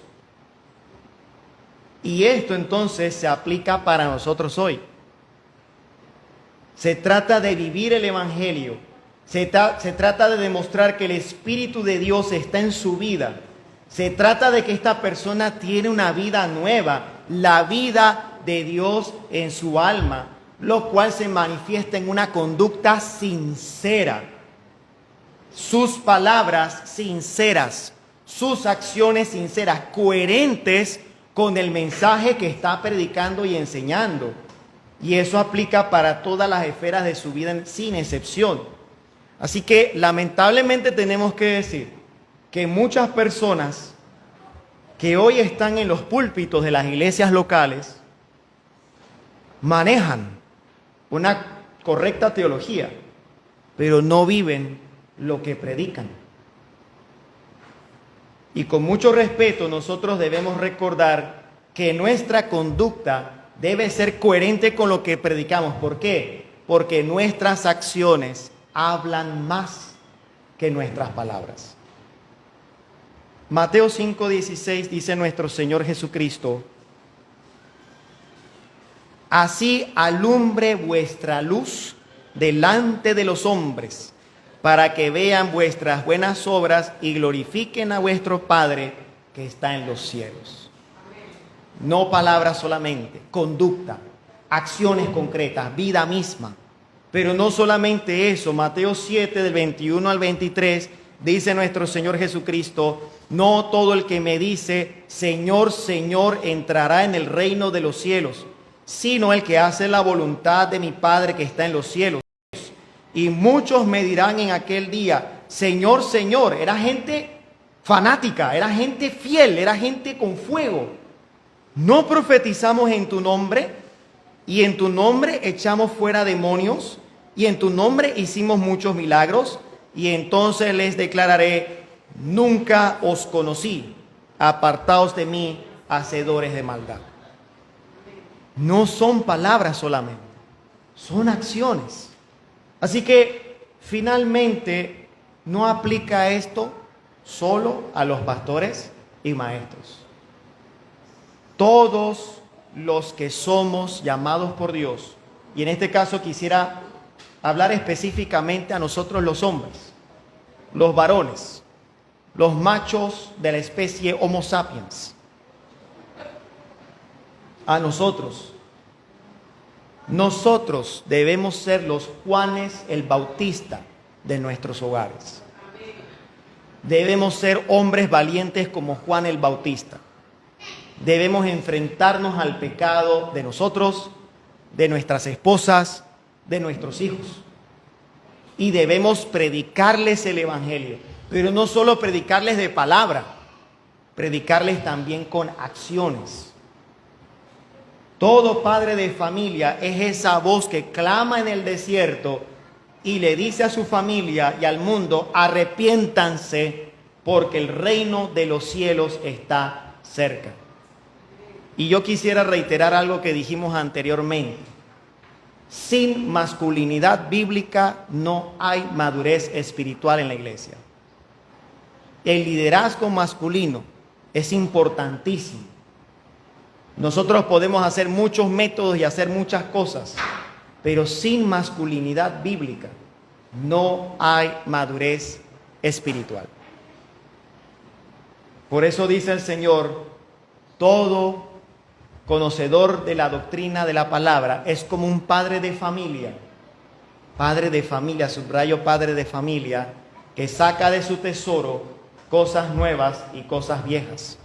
A: Y esto entonces se aplica para nosotros hoy. Se trata de vivir el Evangelio. Se trata de demostrar que el Espíritu de Dios está en su vida. Se trata de que esta persona tiene una vida nueva, la vida de Dios en su alma, lo cual se manifiesta en una conducta sincera. Sus palabras sinceras, sus acciones sinceras, coherentes con el mensaje que está predicando y enseñando. Y eso aplica para todas las esferas de su vida sin excepción. Así que lamentablemente tenemos que decir que muchas personas que hoy están en los púlpitos de las iglesias locales manejan una correcta teología, pero no viven lo que predican. Y con mucho respeto nosotros debemos recordar que nuestra conducta debe ser coherente con lo que predicamos. ¿Por qué? Porque nuestras acciones hablan más que nuestras palabras. Mateo 5:16 dice nuestro Señor Jesucristo: así alumbre vuestra luz delante de los hombres, para que vean vuestras buenas obras y glorifiquen a vuestro Padre que está en los cielos. No palabras solamente, conducta, acciones concretas, vida misma. Pero no solamente eso, Mateo 7 del 21 al 23 dice nuestro Señor Jesucristo: no todo el que me dice Señor, Señor entrará en el reino de los cielos, sino el que hace la voluntad de mi Padre que está en los cielos. Y muchos me dirán en aquel día, Señor, Señor. Era gente fanática, era gente fiel, era gente con fuego. ¿No profetizamos en tu nombre? Y en tu nombre echamos fuera demonios, y en tu nombre hicimos muchos milagros. y entonces les declararé: nunca os conocí, apartaos de mí, hacedores de maldad. No son palabras solamente, son acciones. Así que finalmente no aplica esto solo a los pastores y maestros. Todos los que somos llamados por Dios, y en este caso quisiera hablar específicamente a nosotros los hombres, los varones, los machos de la especie Homo sapiens, a nosotros debemos ser los Juanes el Bautista de nuestros hogares. Debemos ser hombres valientes como Juan el Bautista. Debemos enfrentarnos al pecado de nosotros, de nuestras esposas, de nuestros hijos. Y debemos predicarles el Evangelio, pero no solo predicarles de palabra, predicarles también con acciones. Todo padre de familia es esa voz que clama en el desierto y le dice a su familia y al mundo: arrepiéntanse, porque el reino de los cielos está cerca. Y yo quisiera reiterar algo que dijimos anteriormente. Sin masculinidad bíblica no hay madurez espiritual en la iglesia. El liderazgo masculino es importantísimo. Nosotros podemos hacer muchos métodos y hacer muchas cosas, pero sin masculinidad bíblica no hay madurez espiritual. Por eso dice el Señor: todo conocedor de la doctrina de la palabra es como un padre de familia, subrayo padre de familia, que saca de su tesoro cosas nuevas y cosas viejas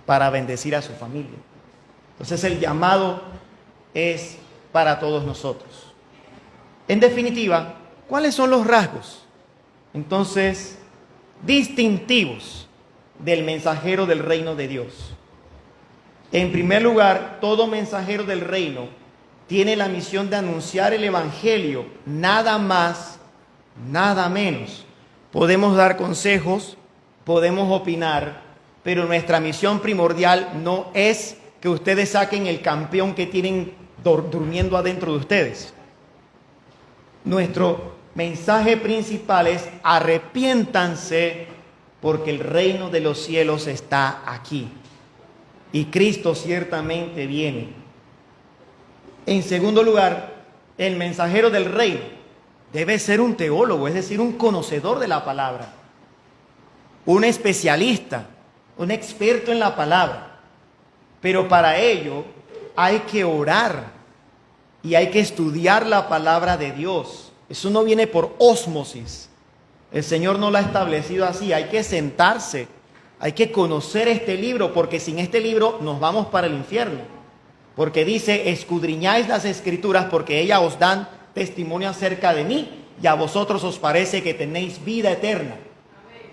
A: para bendecir a su familia. Entonces el llamado es para todos nosotros. En definitiva, ¿cuáles son los rasgos entonces distintivos del mensajero del reino de Dios? En primer lugar, todo mensajero del reino tiene la misión de anunciar el Evangelio, nada más, nada menos. Podemos dar consejos, podemos opinar, pero nuestra misión primordial no es que ustedes saquen el campeón que tienen durmiendo adentro de ustedes. Nuestro mensaje principal es: arrepiéntanse, porque el reino de los cielos está aquí. Y Cristo ciertamente viene. En segundo lugar, el mensajero del reino debe ser un teólogo, es decir, un conocedor de la palabra, un especialista, un experto en la palabra. Pero para ello hay que orar y hay que estudiar la palabra de Dios. Eso no viene por ósmosis. El Señor no lo ha establecido así. Hay que sentarse. Hay que conocer este libro, porque sin este libro nos vamos para el infierno. Porque dice: escudriñáis las escrituras, porque ellas os dan testimonio acerca de mí, y a vosotros os parece que tenéis vida eterna.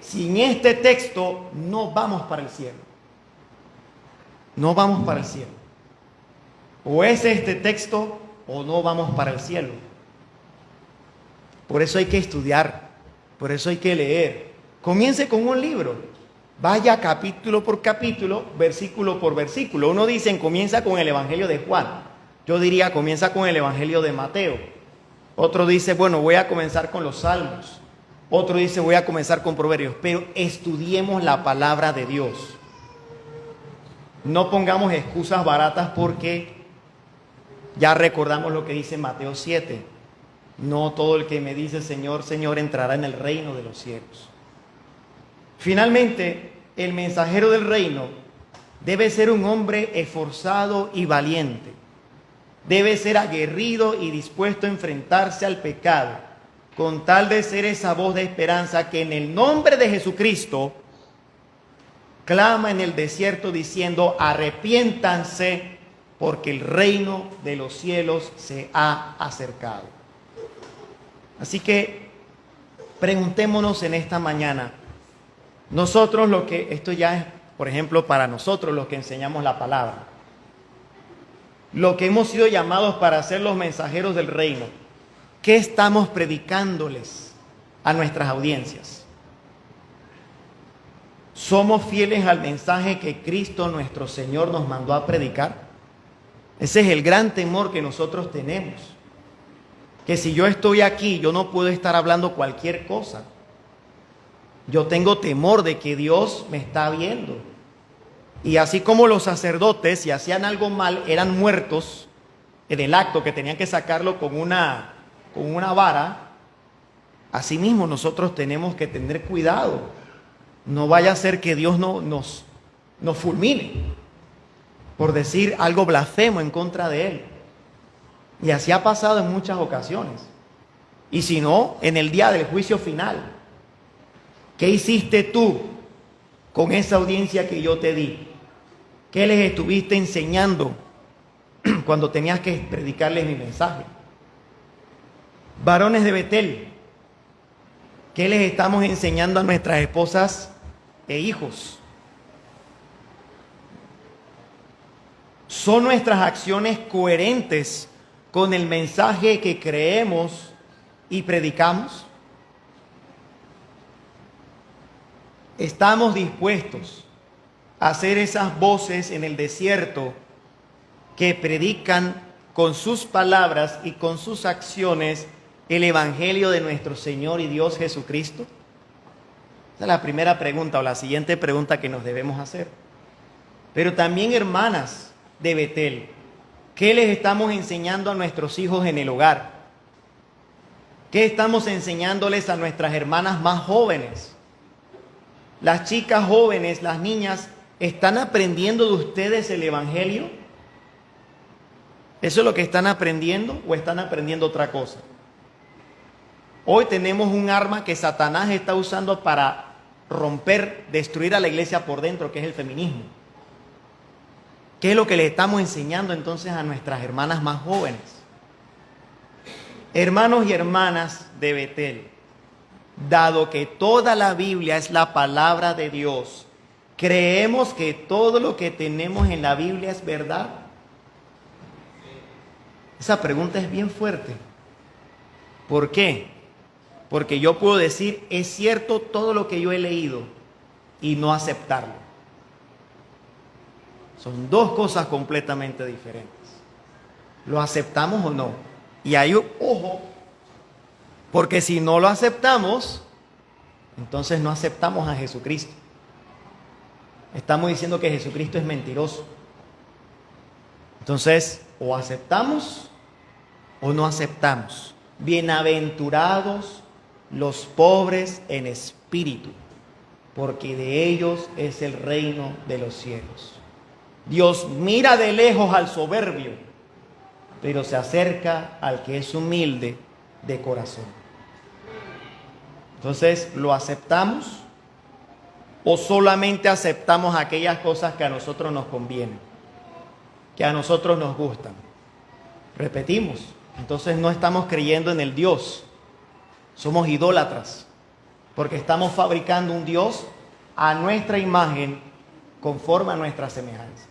A: Sin este texto no vamos para el cielo. No vamos para el cielo. O es este texto o no vamos para el cielo. Por eso hay que estudiar, por eso hay que leer. Comience con un libro. Vaya capítulo por capítulo, versículo por versículo. Uno dice: comienza con el Evangelio de Juan. Yo diría: comienza con el Evangelio de Mateo. Otro dice: bueno, voy a comenzar con los Salmos. Otro dice: voy a comenzar con Proverbios. Pero estudiemos la palabra de Dios. No pongamos excusas baratas, porque ya recordamos lo que dice Mateo 7. No todo el que me dice Señor, Señor entrará en el reino de los cielos. Finalmente, el mensajero del reino debe ser un hombre esforzado y valiente. Debe ser aguerrido y dispuesto a enfrentarse al pecado, con tal de ser esa voz de esperanza que en el nombre de Jesucristo clama en el desierto diciendo: arrepiéntanse, porque el reino de los cielos se ha acercado. Así que preguntémonos en esta mañana, nosotros esto ya es, por ejemplo, para nosotros los que enseñamos la palabra, lo que hemos sido llamados para ser los mensajeros del reino, ¿qué estamos predicándoles a nuestras audiencias? ¿Somos fieles al mensaje que Cristo nuestro Señor nos mandó a predicar? Ese es el gran temor que nosotros tenemos. Que si yo estoy aquí, yo no puedo estar hablando cualquier cosa. Yo tengo temor de que Dios me está viendo. Y así como los sacerdotes, si hacían algo mal, eran muertos en el acto, que tenían que sacarlo con una vara, asimismo nosotros tenemos que tener cuidado. No vaya a ser que Dios nos fulmine por decir algo blasfemo en contra de Él. Y así ha pasado en muchas ocasiones. Y si no, en el día del juicio final. ¿Qué hiciste tú con esa audiencia que yo te di? ¿Qué les estuviste enseñando cuando tenías que predicarles mi mensaje? Varones de Betel, ¿qué les estamos enseñando a nuestras esposas e hijos? ¿Son nuestras acciones coherentes con el mensaje que creemos y predicamos? ¿Estamos dispuestos a ser esas voces en el desierto que predican con sus palabras y con sus acciones el Evangelio de nuestro Señor y Dios Jesucristo? Esa es la primera pregunta o la siguiente pregunta que nos debemos hacer. Pero también, hermanas de Betel, ¿qué les estamos enseñando a nuestros hijos en el hogar? ¿Qué estamos enseñándoles a nuestras hermanas más jóvenes? Las chicas jóvenes, las niñas, ¿están aprendiendo de ustedes el Evangelio? ¿Eso es lo que están aprendiendo o están aprendiendo otra cosa? Hoy tenemos un arma que Satanás está usando para romper, destruir a la iglesia por dentro, que es el feminismo. ¿Qué es lo que le estamos enseñando entonces a nuestras hermanas más jóvenes? Hermanos y hermanas de Betel, dado que toda la Biblia es la palabra de Dios, ¿creemos que todo lo que tenemos en la Biblia es verdad? Esa pregunta es bien fuerte. ¿Por qué? Porque yo puedo decir, es cierto todo lo que yo he leído y no aceptarlo. Son dos cosas completamente diferentes. ¿Lo aceptamos o no? Y hay un ojo, porque si no lo aceptamos, entonces no aceptamos a Jesucristo. Estamos diciendo que Jesucristo es mentiroso. Entonces, o aceptamos o no aceptamos. Bienaventurados los pobres en espíritu, porque de ellos es el reino de los cielos. Dios mira de lejos al soberbio, pero se acerca al que es humilde de corazón. Entonces, ¿lo aceptamos o solamente aceptamos aquellas cosas que a nosotros nos convienen, que a nosotros nos gustan? Repetimos, entonces no estamos creyendo en el Dios, somos idólatras, porque estamos fabricando un Dios a nuestra imagen, conforme a nuestra semejanza.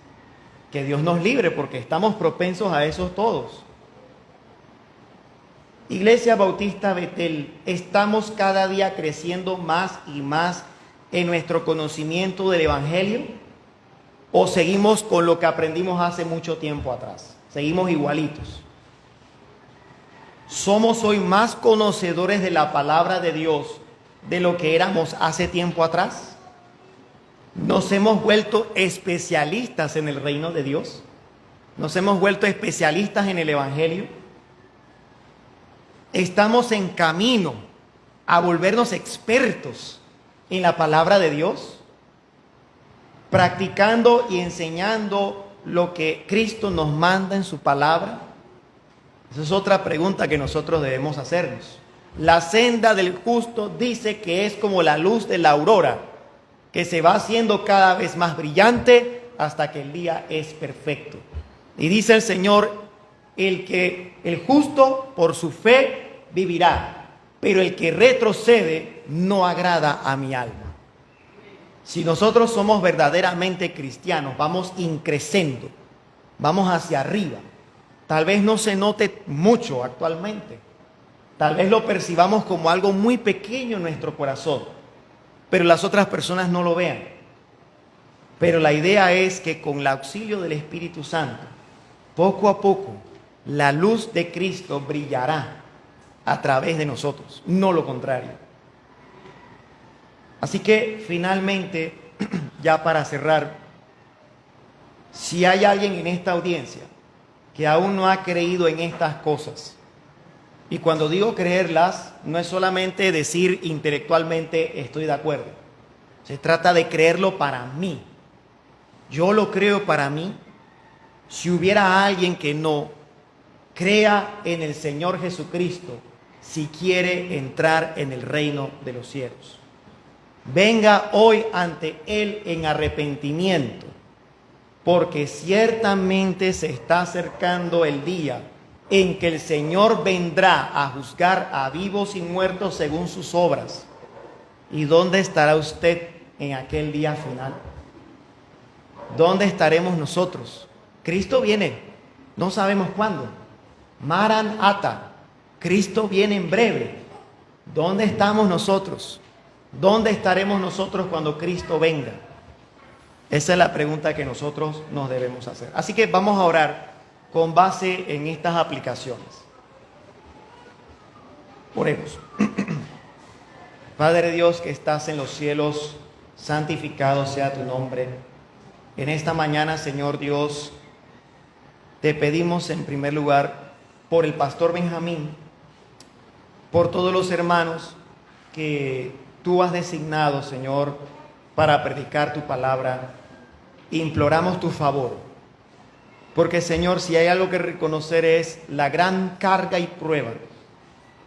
A: Que Dios nos libre, porque estamos propensos a eso todos. Iglesia Bautista Betel, ¿estamos cada día creciendo más y más en nuestro conocimiento del Evangelio? ¿O seguimos con lo que aprendimos hace mucho tiempo atrás? Seguimos igualitos. ¿Somos hoy más conocedores de la palabra de Dios de lo que éramos hace tiempo atrás? ¿Nos hemos vuelto especialistas en el reino de Dios? ¿Nos hemos vuelto especialistas en el Evangelio? ¿Estamos en camino a volvernos expertos en la palabra de Dios? ¿Practicando y enseñando lo que Cristo nos manda en su palabra? Esa es otra pregunta que nosotros debemos hacernos. La senda del justo dice que es como la luz de la aurora, que se va haciendo cada vez más brillante hasta que el día es perfecto. Y dice el Señor, el justo por su fe vivirá, pero el que retrocede no agrada a mi alma. Si nosotros somos verdaderamente cristianos, vamos increciendo, vamos hacia arriba. Tal vez no se note mucho actualmente, Tal vez lo percibamos como algo muy pequeño en nuestro corazón, pero las otras personas no lo vean. Pero la idea es que con el auxilio del Espíritu Santo, poco a poco, la luz de Cristo brillará a través de nosotros, no lo contrario. Así que finalmente, ya para cerrar, si hay alguien en esta audiencia que aún no ha creído en estas cosas, y cuando digo creerlas, no es solamente decir intelectualmente estoy de acuerdo. Se trata de creerlo para mí. Yo lo creo para mí. Si hubiera alguien que no crea en el Señor Jesucristo, si quiere entrar en el reino de los cielos, venga hoy ante Él en arrepentimiento, porque ciertamente se está acercando el día en que el Señor vendrá a juzgar a vivos y muertos según sus obras. ¿Y dónde estará usted en aquel día final? ¿Dónde estaremos nosotros? Cristo viene, no sabemos cuándo. Maranatha, Cristo viene en breve. ¿Dónde estamos nosotros? ¿Dónde estaremos nosotros cuando Cristo venga? Esa es la pregunta que nosotros nos debemos hacer. Así que vamos a orar con base en estas aplicaciones. Oremos. Padre Dios que estás en los cielos, santificado sea tu nombre. En esta mañana, Señor Dios, te pedimos en primer lugar por el pastor Benjamín, por todos los hermanos que tú has designado, Señor, para predicar tu palabra. Imploramos tu favor. Porque, Señor, si hay algo que reconocer es la gran carga y prueba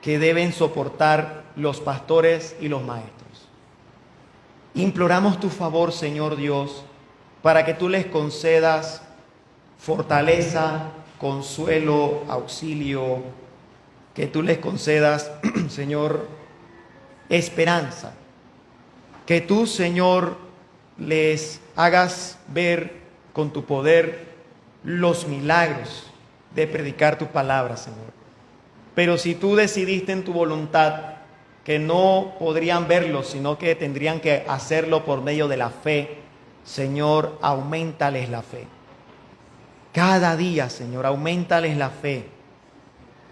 A: que deben soportar los pastores y los maestros. Imploramos tu favor, Señor Dios, para que tú les concedas fortaleza, consuelo, auxilio, que tú les concedas, Señor, esperanza. Que tú, Señor, les hagas ver con tu poder los milagros de predicar tu palabra, Señor. Pero si tú decidiste en tu voluntad que no podrían verlo, sino que tendrían que hacerlo por medio de la fe, Señor, auméntales la fe. Cada día, Señor, auméntales la fe.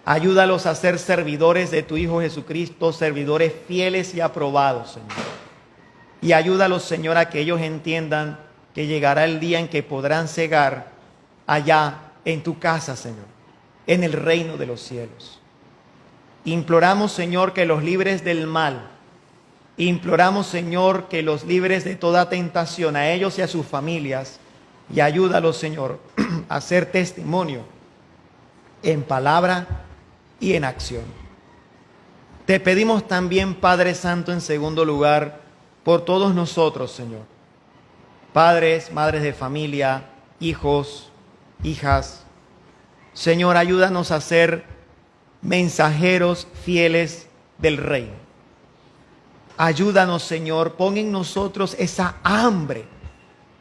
A: Ayúdalos a ser servidores de tu Hijo Jesucristo, servidores fieles y aprobados, Señor. Y ayúdalos, Señor, a que ellos entiendan que llegará el día en que podrán cegar allá en tu casa, Señor, en el reino de los cielos. Imploramos, Señor, que los libres del mal. Imploramos, Señor, que los libres de toda tentación, a ellos y a sus familias. Y ayúdalos, Señor, a ser testimonio en palabra y en acción. Te pedimos también, Padre Santo, en segundo lugar, por todos nosotros, Señor. Padres, madres de familia, hijos, hijas. Señor, ayúdanos a ser mensajeros fieles del reino. Ayúdanos, Señor, pon en nosotros esa hambre,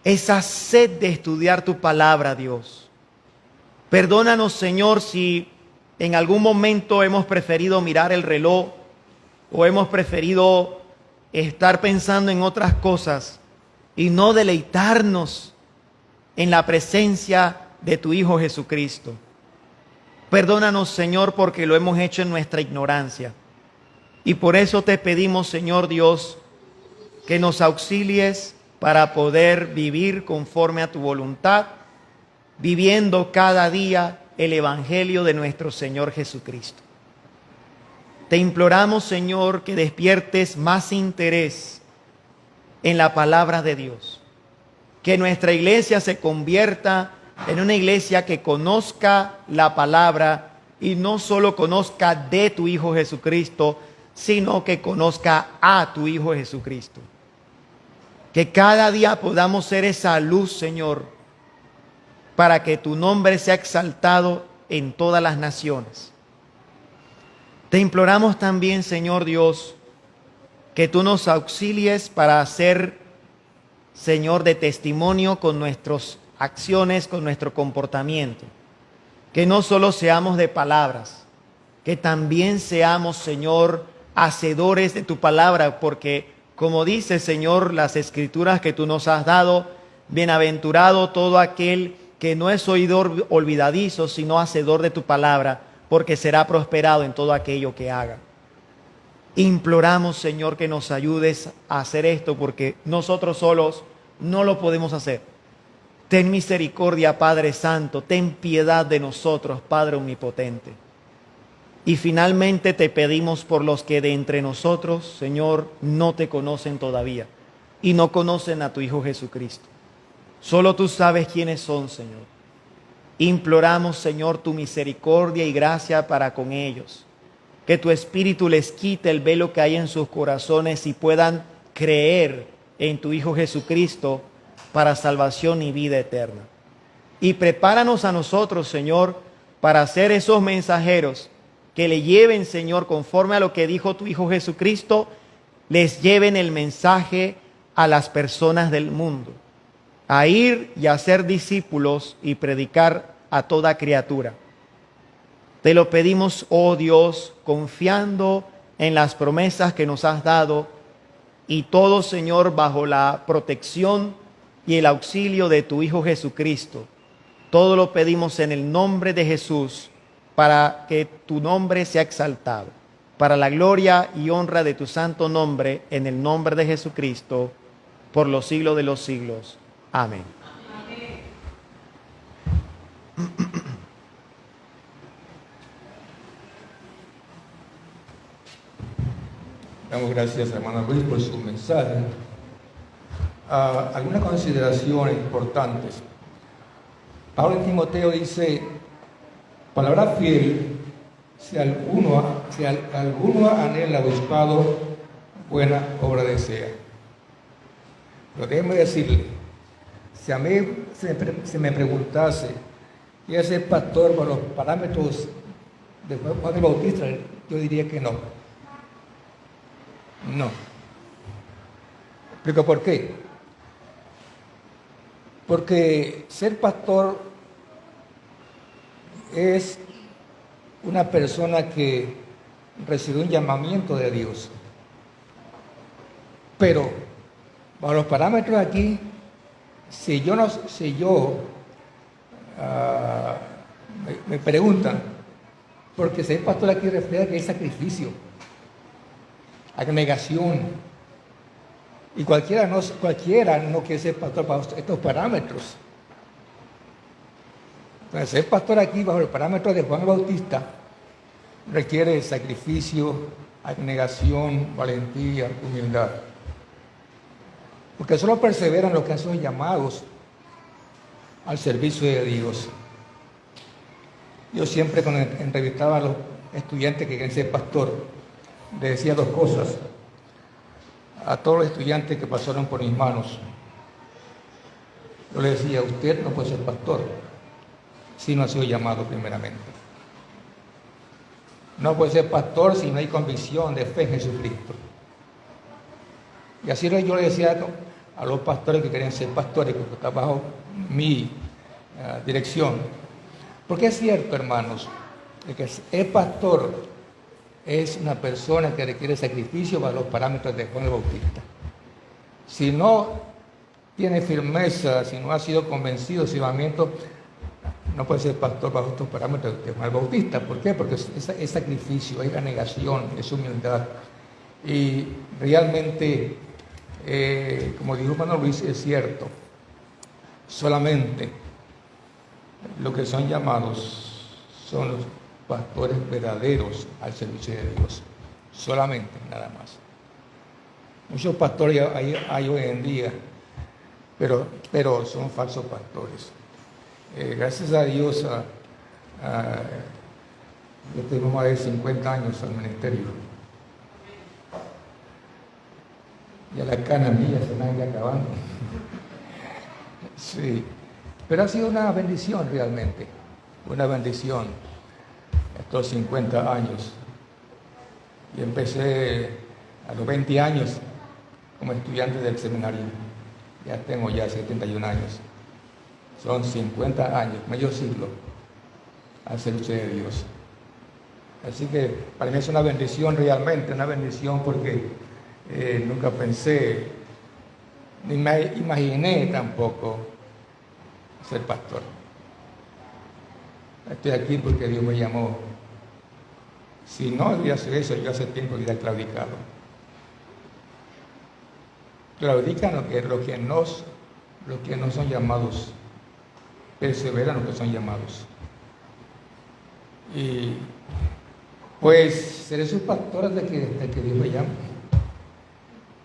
A: esa sed de estudiar tu palabra, Dios. Perdónanos, Señor, si en algún momento hemos preferido mirar el reloj o hemos preferido estar pensando en otras cosas y no deleitarnos en la presencia de tu Hijo Jesucristo. Perdónanos, Señor, porque lo hemos hecho en nuestra ignorancia. Y por eso te pedimos, Señor Dios, que nos auxilies para poder vivir conforme a tu voluntad, viviendo cada día el Evangelio de nuestro Señor Jesucristo. Te imploramos, Señor, que despiertes más interés en la palabra de Dios. Que nuestra iglesia se convierta en una iglesia que conozca la palabra y no solo conozca de tu Hijo Jesucristo, sino que conozca a tu Hijo Jesucristo. Que cada día podamos ser esa luz, Señor, para que tu nombre sea exaltado en todas las naciones. Te imploramos también, Señor Dios, que tú nos auxilies para ser, Señor, de testimonio con nuestras acciones, con nuestro comportamiento. Que no solo seamos de palabras, que también seamos, Señor, hacedores de tu palabra, porque como dice, Señor, las escrituras que tú nos has dado, bienaventurado todo aquel que no es oidor olvidadizo, sino hacedor de tu palabra, porque será prosperado en todo aquello que haga. Imploramos, Señor, que nos ayudes a hacer esto, porque nosotros solos no lo podemos hacer. Ten misericordia, Padre Santo, ten piedad de nosotros, Padre Omnipotente. Y finalmente te pedimos por los que de entre nosotros, Señor, no te conocen todavía y no conocen a tu Hijo Jesucristo. Solo tú sabes quiénes son, Señor. Imploramos, Señor, tu misericordia y gracia para con ellos. Que tu Espíritu les quite el velo que hay en sus corazones y puedan creer en tu Hijo Jesucristo para salvación y vida eterna. Y prepáranos a nosotros, Señor, para ser esos mensajeros que le lleven, Señor, conforme a lo que dijo tu Hijo Jesucristo, les lleven el mensaje a las personas del mundo, a ir y a ser discípulos y predicar a toda criatura. Te lo pedimos, oh Dios, confiando en las promesas que nos has dado y todo, Señor, bajo la protección y el auxilio de tu Hijo Jesucristo. Todo lo pedimos en el nombre de Jesús para que tu nombre sea exaltado, para la gloria y honra de tu santo nombre, en el nombre de Jesucristo, por los siglos de los siglos. Amén.
B: Damos gracias a hermano Luis por su mensaje. Algunas consideraciones importantes. Pablo en Timoteo dice: palabra fiel, si alguno anhela obispado, buena obra desea. Pero déjeme decirle, si a mí se me preguntase, ¿quiere ser pastor por los parámetros de Juan el Bautista? Yo diría que no. No. ¿Explico por qué? Porque ser pastor es una persona que recibió un llamamiento de Dios. Pero, bajo los parámetros aquí, me preguntan, porque ser pastor aquí refleja que hay sacrificio, abnegación, y cualquiera no quiere ser pastor bajo estos parámetros. Entonces, ser pastor aquí bajo los parámetros de Juan el Bautista requiere sacrificio, abnegación, valentía, humildad, porque solo perseveran los que han sido llamados al servicio de Dios. Yo siempre, cuando entrevistaba a los estudiantes que quieren ser pastor, le decía dos cosas a todos los estudiantes que pasaron por mis manos. Yo le decía: usted no puede ser pastor si no ha sido llamado primeramente. No puede ser pastor si no hay convicción de fe en Jesucristo. Y así yo le decía a los pastores que querían ser pastores, que están bajo mi dirección. Porque es cierto, hermanos, de que el pastor es una persona que requiere sacrificio bajo los parámetros de Juan el Bautista. Si no tiene firmeza, si no ha sido convencido de su llamamiento, no puede ser pastor bajo estos parámetros de Juan el Bautista. ¿Por qué? Porque es sacrificio, es negación, es humildad. Y realmente, como dijo hermano Luis, es cierto, solamente los que son llamados son los pastores verdaderos al servicio de Dios, solamente, nada más. Muchos pastores hay hoy en día, pero son falsos pastores. Gracias a Dios, yo tengo más de 50 años al ministerio. Ya las canas mías se me han ido acabando. Sí, pero ha sido una bendición realmente, una bendición estos 50 años. Y empecé a los 20 años como estudiante del seminario. Ya tengo 71 años. Son 50 años, medio siglo, al servicio de Dios. Así que para mí es una bendición realmente, una bendición porque nunca pensé, ni me imaginé tampoco ser pastor. Estoy aquí porque Dios me llamó. Si no hubiera sido eso, yo hace tiempo hubiera claudicado. Claudican los que no son llamados, perseveran los que son llamados. Y pues seré su pastor hasta que Dios me llame.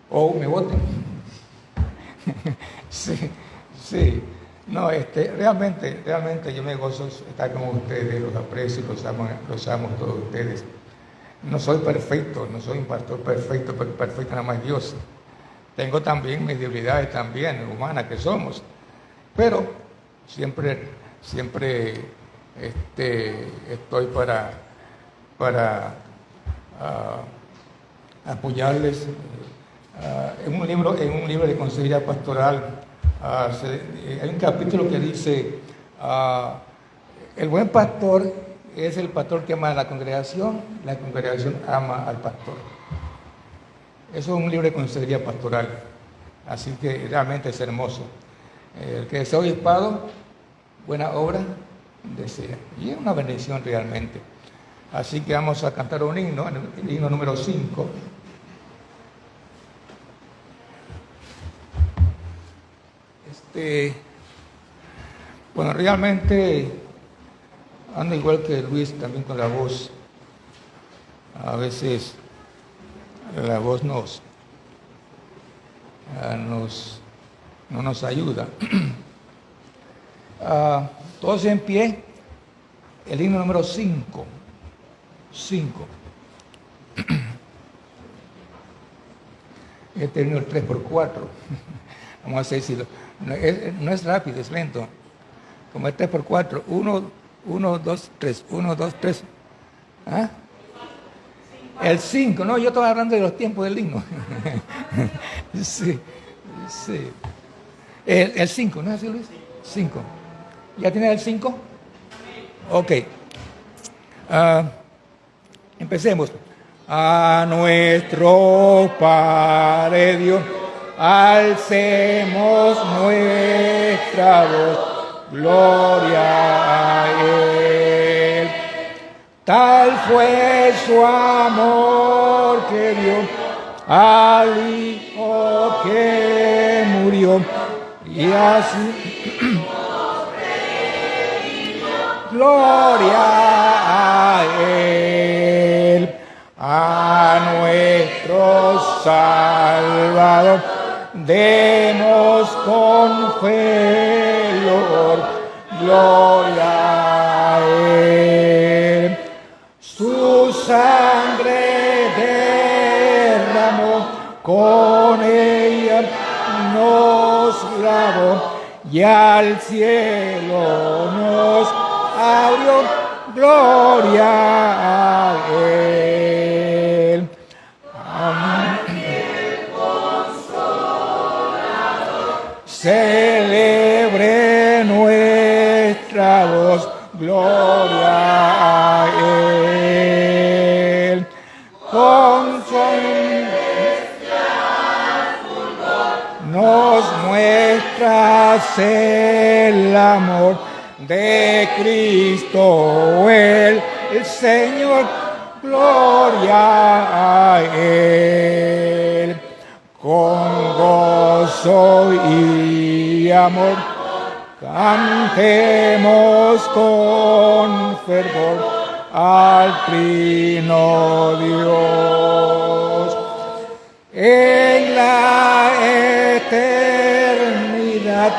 B: O me voten. Sí. No, realmente yo me gozo estar con ustedes, los aprecio, los amo a todos ustedes. No soy perfecto, no soy un pastor perfecto, porque perfecto nada más Dios. Tengo también mis debilidades también, humanas que somos. Pero siempre estoy para apoyarles. En un libro de consejería pastoral hay un capítulo que dice el buen pastor es el pastor que ama a la congregación ama al pastor. Eso es un libro de consejería pastoral, así que realmente es hermoso. El que desea obispado, buena obra desea, y es una bendición realmente. Así que vamos a cantar un himno, el himno número 5. Bueno, realmente ando igual que Luis, también con la voz. A veces la voz no nos ayuda. Todos en pie, el himno número 5. Este himno el 3x4. Vamos a hacer si no es rápido, es lento. Como es 3x4. 1, 2, 3. 1, 2, 3. ¿Ah? El 5. No, yo estaba hablando de los tiempos del himno. Sí. El 5, ¿no es así, Luis? 5. ¿Ya tienes el 5? Ok. Empecemos. A nuestro Padre Dios, alcemos nuestra voz, gloria a Él. Tal fue su amor que dio al Hijo que murió, y así gloria a Él, a nuestro Salvador. Demos con fe, gloria a Él. Su sangre derramó, con ella nos lavó, y al cielo nos abrió, gloria a Él. Amén. Celebre nuestra voz, gloria a Él. Con nos muestras el amor de Cristo el Señor, gloria a Él. Con gozo y amor cantemos con fervor al Trino Dios. En la eternidad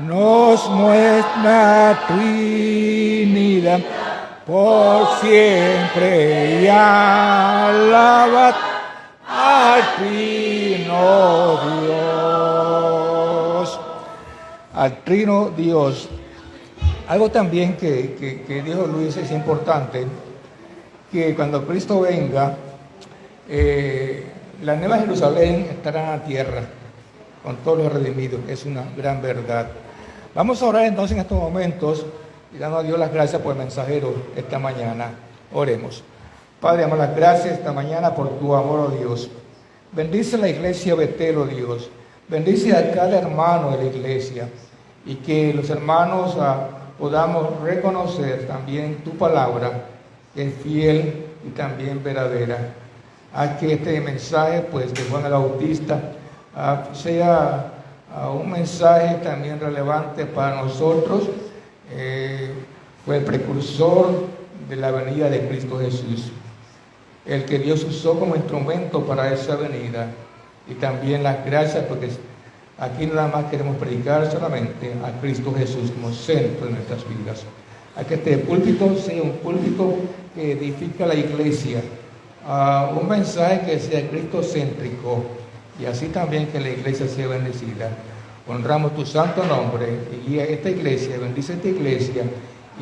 B: nos muestra Trinidad, por siempre y alabad al Trino Dios. Al Trino Dios. Algo también que dijo Luis es importante, que cuando Cristo venga, la Nueva Jerusalén estará en la tierra con todos los redimidos. Es una gran verdad. Vamos a orar entonces en estos momentos y dando a Dios las gracias por el mensajero esta mañana. Oremos. Padre, damos las gracias esta mañana por tu amor, oh Dios. Bendice la iglesia Betel, oh Dios. Bendice a cada hermano de la iglesia. Y que los hermanos podamos reconocer también tu palabra, que es fiel y también verdadera. Haz que este mensaje, pues, de Juan el Bautista sea un mensaje también relevante para nosotros. Fue el precursor de la venida de Cristo Jesús, el que Dios usó como instrumento para esa venida. Y también las gracias, porque aquí nada más queremos predicar solamente a Cristo Jesús como centro de nuestras vidas. A que este púlpito sea un púlpito que edifica la iglesia, un mensaje que sea cristocéntrico, y así también que la iglesia sea bendecida. Honramos tu santo nombre y guía esta iglesia, bendice esta iglesia.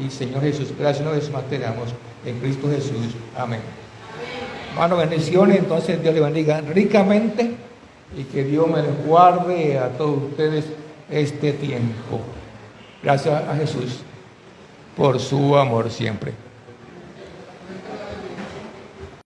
B: Y Señor Jesús, gracias una vez más te damos en Cristo Jesús. Amén. Hermanos, bendiciones. Entonces Dios les bendiga ricamente y que Dios me les guarde a todos ustedes este tiempo. Gracias a Jesús por su amor siempre.